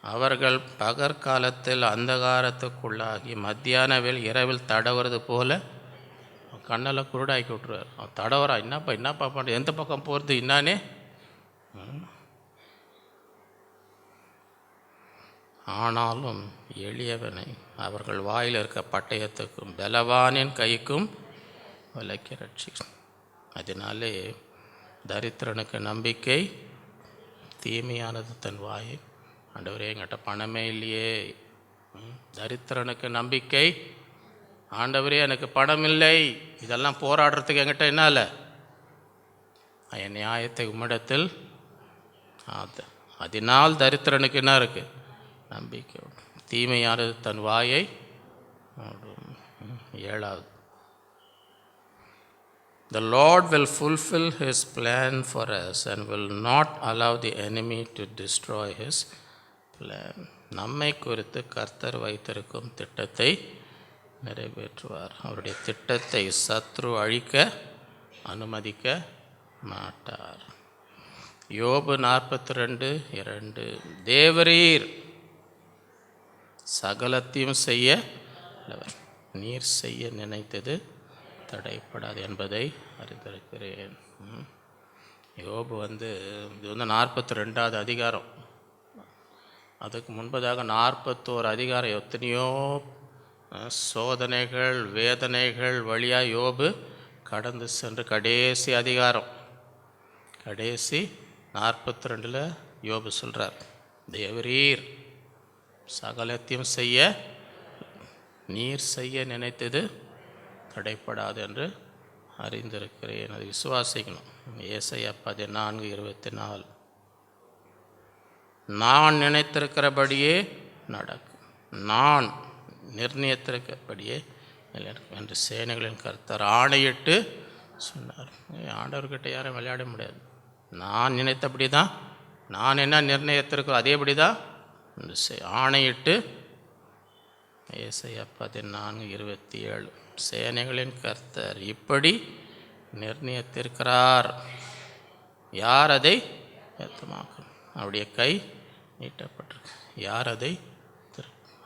அவர்கள் பகற்காலத்தில் அந்தகாரத்துக்குள்ளாகி மத்தியான இரவில் தடவுறது போல கண்ணெல்லாம் குருடாக்கி விட்டுருவார். அவன் தடவரா, என்னப்பா பண்ணுற, எந்த பக்கம் போகிறது என்னானே. ஆனாலும் எளியவனை அவர்கள் வாயில் இருக்க பட்டயத்துக்கும் பலவானின் கைக்கும் விலக்கி ரட்சி. அதனாலே தரித்திரனுக்கு நம்பிக்கை தீமையானது தன் வாயை. ஆண்டவரே என்கிட்ட பணமே இல்லையே, தரித்திரனுக்கு நம்பிக்கை, ஆண்டவரே எனக்கு பணம் இல்லை, இதெல்லாம் போராடுறதுக்கு என்கிட்ட என்ன இல்லை, என் நியாயத்தை உம்மிடத்தில். அதனால் தரித்திரனுக்கு என்ன இருக்குது? நம்பிக்கை. தீமையானது தன் வாயை. 7வது, The Lord will fulfill His plan for us and will not allow the enemy to destroy His plan. நம்மை குறித்து கர்த்தர் வைத்திருக்கும் திட்டத்தை நிறைவேற்றுவார். அவருடைய திட்டத்தை சத்ரு அழிக்க அனுமதிக்க மாட்டார். யோபு 42:2, தேவரீர் சகலத்தையும் செய்ய நீர் செய்ய நினைத்தது தடைப்படாது என்பதை அறிந்திருக்கிறேன். யோபு இது 42வது அதிகாரம். அதுக்கு முன்பதாக 41 அதிகாரம் எத்தனையோ சோதனைகள் வேதனைகள் வழியாக யோபு கடந்து சென்று கடைசி அதிகாரம், கடைசி 42ல் யோபு சொல்கிறார், தேவரீர் சகலத்தையும் செய்ய நீர் செய்ய நினைத்தது தடைப்படாது என்று அறிந்திருக்கிறேன். அது விசுவாசிக்கணும். ஏசாயா 14:24, நான் நினைத்திருக்கிறபடியே நடக்கும், நான் நிர்ணயித்திருக்கிறபடியே என்று சேனைகளின் கர்த்தர் ஆணையிட்டு சொன்னார். ஆண்டவர்கிட்ட யாரும் விளையாட முடியாது. நான் நினைத்தபடி தான், நான் என்ன நிர்ணயித்திருக்கிறோம் அதேபடி தான் ஆணையிட்டு. ஏசாயா 14:27, சேனைகளின் கர்த்தர் இப்படி நிர்ணயித்திருக்கிறார், யார் அதை ஏத்தமாக்கும், அவருடைய கை நீட்டப்பட்டிருக்கு. யார் அதை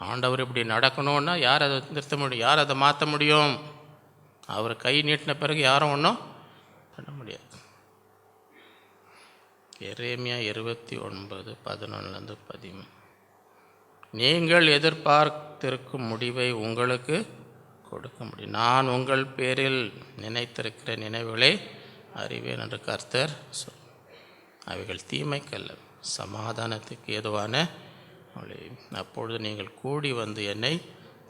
ஆண்டவர் இப்படி நடக்கணும்னா யார் அதை நிறுத்த முடியும்? யார் அதை மாற்ற முடியும்? அவர் கை நீட்டின பிறகு யாரும் ஒன்றும் பண்ண முடியாது. எரேமியா 29:11-13. நீங்கள் எதிர்பார்த்திருக்கும் முடிவை உங்களுக்கு கொடுக்க முடியும். நான் உங்கள் பேரில் நினைத்திருக்கிற நினைவுகளை அறிவேன் என்று கர்த்தர் சொல். அவைகள் தீமைக்கல்ல, சமாதானத்துக்கு ஏதுவான. அப்பொழுது நீங்கள் கூடி வந்து என்னை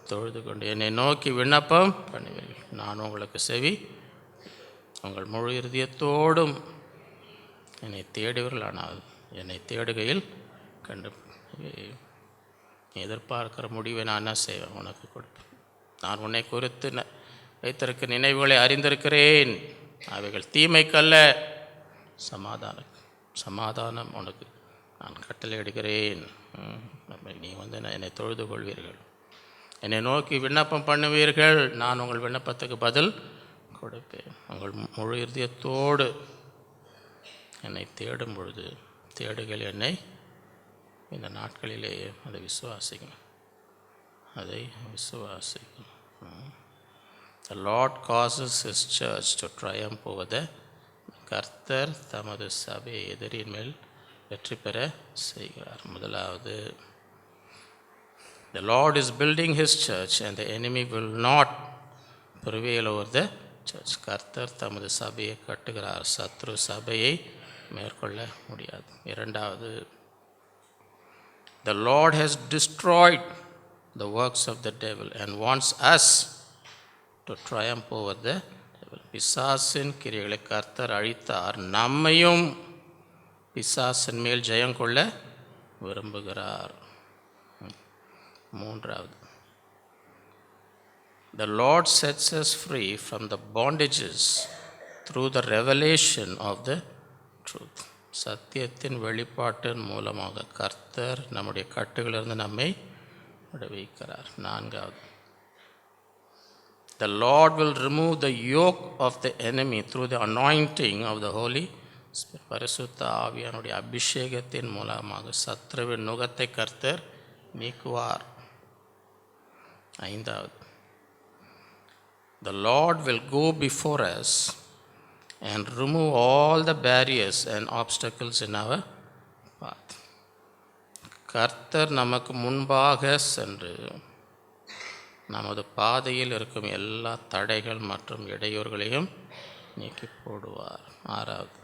தொழுது கொண்டு என்னை நோக்கி விண்ணப்பம் பண்ணுவீர்கள். நான் உங்களுக்கு செவி. உங்கள் முழு இருதயத்தோடும் என்னை தேடுவீர்கள். ஆனால் என்னை தேடுகையில் கண்டு எதிர்பார்க்கிற முடிவை நான் என்ன செய்வேன்? உனக்கு கொடுப்பேன். நான் உன்னை குறித்து வைத்திருக்க நினைவுகளை அறிந்திருக்கிறேன். அவைகள் தீமைக்கல்ல, சமாதானம் உனக்கு நான் கட்டளையிடுகிறேன். நீ வந்து என்னை தொழுது கொள்வீர்கள், என்னை நோக்கி விண்ணப்பம் பண்ணுவீர்கள், நான் உங்கள் விண்ணப்பத்துக்கு பதில் கொடுப்பேன். உங்கள் முழு இருதயத்தோடு என்னை தேடும் பொழுது தேடுகள் என்னை. இந்த நாட்களிலே அதை விசுவாசிக்கணும், அதை விசுவாசிக்கணும். The Lord causes His church to triumph over the. கர்த்தர் தமது சபையை எதிரின் மேல் வெற்றி பெற செய்கிறார். முதலாவது, the Lord is building His church and the enemy will not prevail over the church. கர்த்தர் தமது சபையை கட்டுகிறார், சத்ரு சபையை மேற்கொள்ள முடியாது. இரண்டாவது, the Lord has destroyed the works of the devil and wants us to triumph over the devil. பிசாசின் கிரியைகளை கர்த்தர் அழித்தார், நம்மையும் பிசாசின் மேல் ஜெயம் கொள்ள விரும்புகிறார். மூன்றாவது, the Lord sets us free from the bondages through the revelation of the truth. சத்தியத்தின் வெளிப்பாட்டின் மூலமாக கர்த்தர் நம்முடைய கட்டுகளிலிருந்து நம்மை விடுவிக்கிறார். நான்காவது, the Lord will remove the yoke of the enemy through the anointing of the Holy Spirit. பரிசுத்த ஆவியானுடைய அபிஷேகத்தின் மூலமாக சத்ருவின் நுகத்தை கர்த்தர் நீக்குவார். ஐந்தாவது, the Lord will go before us and remove all the barriers and obstacles in our path. கர்த்தர் நமக்கு முன்பாக சென்று நமது பாதையில் இருக்கும் எல்லா தடைகள் மற்றும் இடையூறுகளையும் நீக்கி போடுவார். ஆறாவது,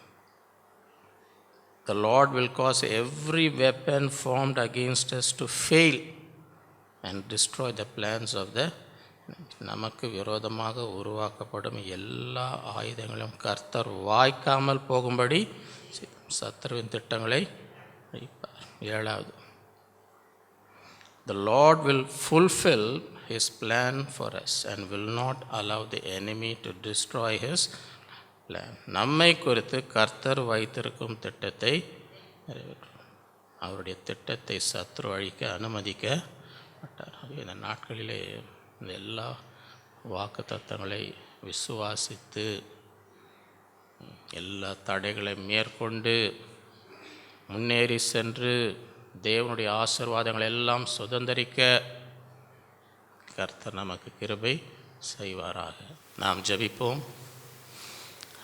the Lord will cause every weapon formed against us to fail and destroy the plans of the. நமக்கு விரோதமாக உருவாக்கப்படும் எல்லா ஆயுதங்களையும் கர்த்தர் வாய்க்காமல் போகும்படி சத்ருவின் திட்டங்களை அழிப்பார். ஏழாவது, the Lord will fulfill His plan for us and will not allow the enemy to destroy His plan. நம்மை குறித்து கர்த்தர் வைத்திருக்கும் திட்டத்தை நிறைவேற்றும். அவருடைய திட்டத்தை சத்ரு அழிக்க அனுமதிக்க மாட்டார். இந்த நாட்களிலே இந்த எல்லா வாக்குத்தத்தங்களை விசுவாசித்து எல்லா தடைகளை மேற்கொண்டு முன்னேறி சென்று தேவனுடைய ஆசீர்வாதங்களை எல்லாம் சுதந்திரிக்க கர்த்தர் நமக்கு கிருபை செய்வாராக. நாம் ஜெபிப்போம்.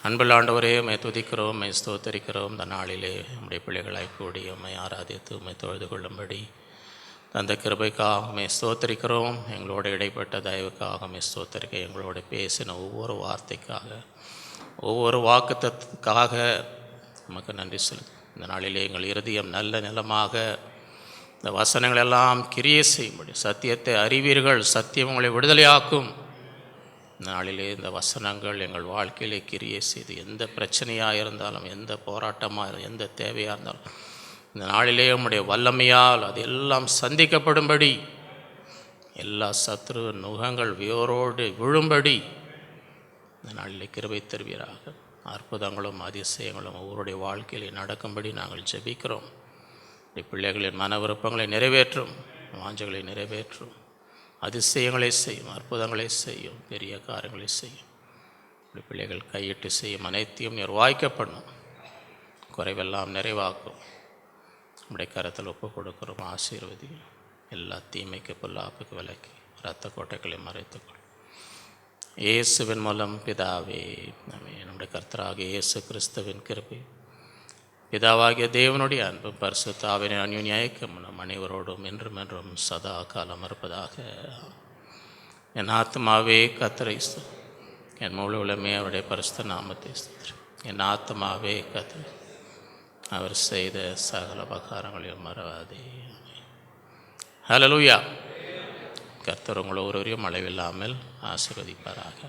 அன்புள்ள ஆண்டவரே, உம்மை துதிக்கிறோம், உம்மை ஸ்தோத்தரிக்கிறோம். இந்த நாளிலே நம்முடைய பிள்ளைகளாய் கூடி உம்மை ஆராதித்து உம்மை தொழுது கொள்ளும்படி அந்த கிருபைக்காக உம்மை ஸ்தோத்தரிக்கிறோம். எங்களோட இடைப்பட்ட தயவுக்காக உம்மை ஸ்தோத்தரிக்க, எங்களோட பேசின ஒவ்வொரு வார்த்தைக்காக, ஒவ்வொரு வாக்குத்தத்துக்காக நமக்கு நன்றி செலுத்து. இந்த நாளிலே எங்கள் இருதயம் நல்ல நிலமாக இந்த வசனங்களெல்லாம் கிரியை செய்யும்படி, சத்தியத்தை அறிவீர்கள், சத்தியம் உங்களை விடுதலையாக்கும். இந்த நாளிலே இந்த வசனங்கள் எங்கள் வாழ்க்கையிலே கிரியை செய்து எந்த பிரச்சனையாக இருந்தாலும், எந்த போராட்டமாக, எந்த தேவையாக இருந்தாலும் இந்த நாளிலே உம்முடைய வல்லமையால் அது எல்லாம் சந்திக்கப்படும்படி, எல்லா சத்ரு நுகங்கள் வேரோடு விழும்படி இந்த நாளிலே கிருபை தருவீராக. அற்புதங்களும் அதிசயங்களும் ஒவ்வொருடைய வாழ்க்கையிலே நடக்கும்படி நாங்கள் ஜெபிக்கிறோம். பிள்ளைகளின் மன விருப்பங்களை நிறைவேற்றும், வாஞ்சைகளை நிறைவேற்றும், அதிசயங்களை செய்யும், அற்புதங்களை செய்யும், பெரிய காரியங்களை செய்யும். இப்படி பிள்ளைகள் கையிட்டு செய்யும் அனைத்தையும் நீர் வாய்க்கப்படணும், குறைவெல்லாம் நிறைவாக்கும். நம்முடைய கரத்தில் ஒப்பு கொடுக்குறோம். ஆசீர்வதி. எல்லா தீமைக்கு பொல்லாப்புக்கு விலக்கி இரத்த கோட்டைகளை மறைத்துக்கொள். இயேசுவின் மூலம் பிதாவே. நம்முடைய கர்த்தராகிய இயேசு கிறிஸ்துவின் கிருபை, பிதாவாகிய தேவனுடைய அன்பு, பரிசுத்த ஆவியின் அந்யோன்ய ஐக்கியம் நம் அனைவரோடும் என்றும் என்றும் சதா காலம் இருப்பதாக. என் ஆத்மாவே கர்த்தரை ஸ்தோத்திரி, என் முழு உலகமே அவருடைய பரிசுத்த நாமத்தை ஸ்தோத்திரி. என் ஆத்மாவே கர்த்தரை, அவர் செய்த சகல உபகாரங்களையும் மறவாதே. ஹல்லேலூயா. கர்த்தர் உங்களை ஒருவரையும் அளவில்லாமல் ஆசீர்வதிப்பாராக.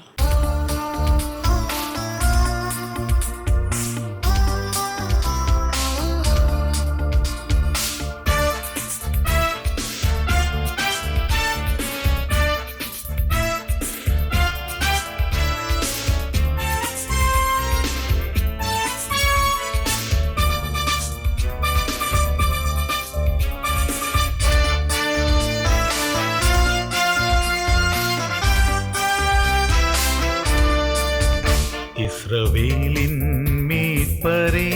இஸ்ரவேலின் மீட்பரே,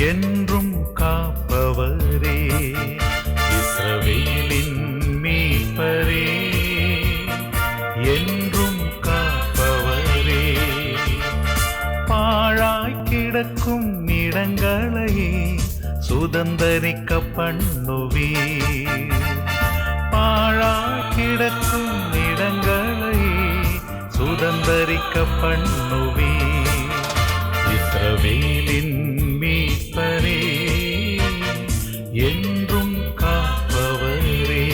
என்றும் காப்பவரே. இஸ்ரவேலின் மீட்பரே, என்றும் காப்பவரே. பாழாய் கிடக்கும் இடங்களையே சுதந்தரிக்க பண்ணுவீர். பாழாய் கிடக்கும் இடங்களையே சுதந்தரிக்க பண்ணுவே. இஸ்ரவேலின் மீட்பரே, என்றும் காப்பவரே.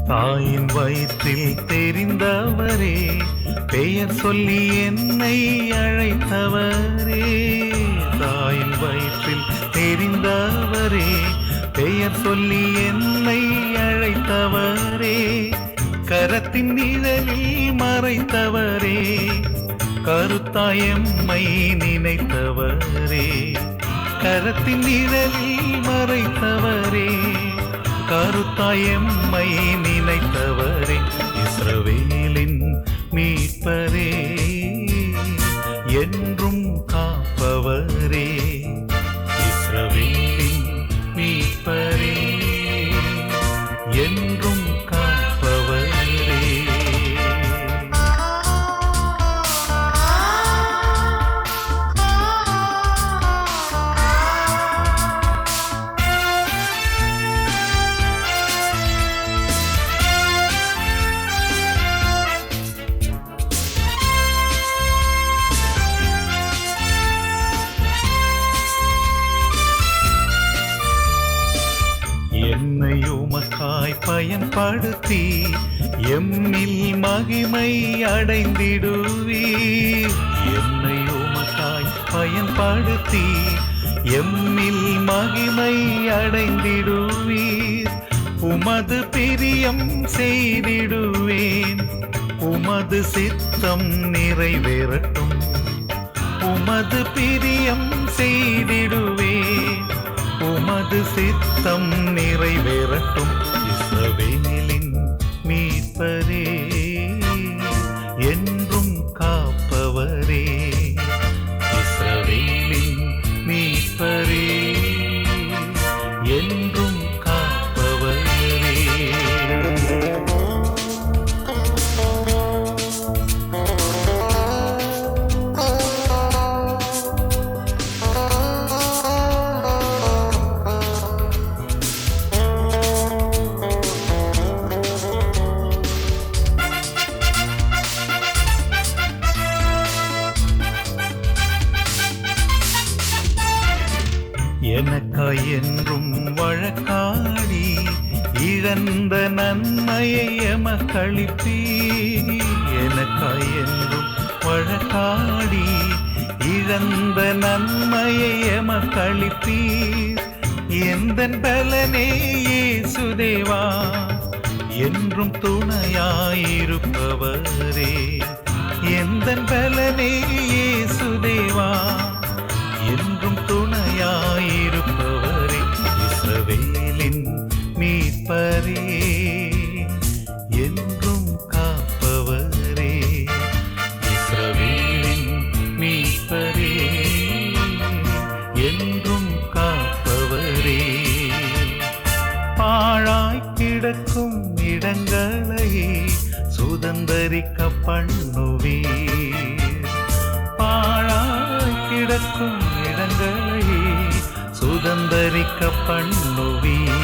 தாயின் வயிற்றில் தெரிந்தவரே, பெயர் சொல்லி என்னை அழைத்தவரே. தாயின் வயிற்றில் தெரிந்தவரே, பெயர் சொல்லி என்னை அழைத்தவரே. கரத்தின் நிழலில் மறைத்தவரே, கருத்தாயம்மை நினைத்தவரே. கரத்தின் நிழலில் மறைத்தவரே, கருத்தாயம்மை நினைத்தவரே. இஸ்ரவேலின் மீட்பரே, என்றும் காப்பவரே. இஸ்ரவேலின் மீட்பரே, என்றும் காப்பவரே. என்னை உமக்காய் பயன்படுத்தி எம்மில் மகிமை அடைந்திடுவீர். என்னை உமக்காய் பயன்படுத்தி எம்மில் மகிமை அடைந்திடுவீர். உமது பிரியம் செய்திடுவேன், உமது சித்தம் நிறைவேறட்டும். உமது பிரியம் செய்திடுவேன், உமது சித்தம் நிறைவேறட்டும். இஸ்ரவேலின் மீட்பரே, என்றும் காப்பவரே. இஸ்ரவேலின் மீட்பரே, என்றும் காப்பவரே. எனக்காய் என்றும் வழக்காடி இழந்த நன்மையை எமக்களிப்பீர். எனக்காய் என்றும் வழக்காடி இழந்த நன்மையை எமக்களிப்பீர். எந்தன் பலனே இயேசுதேவா, என்றும் துணையாயிருப்பவரே. எந்தன் பலனே இயேசுதேவா, என்றும் துணையாயிருப்பவரே. இஸ்ரவேலின் மீட்பரே, என்றும் காப்பவரே. இஸ்ரவேலின் மீட்பரே, என்றும் காப்பவரே. பாழாய் கிடக்கும் இடங்களை சுதந்தரிக்க பண்ணுவீர். பாழாய் கிடக்கும் இடங்களை சுதந்தரிக்க பண்ணுவீர்.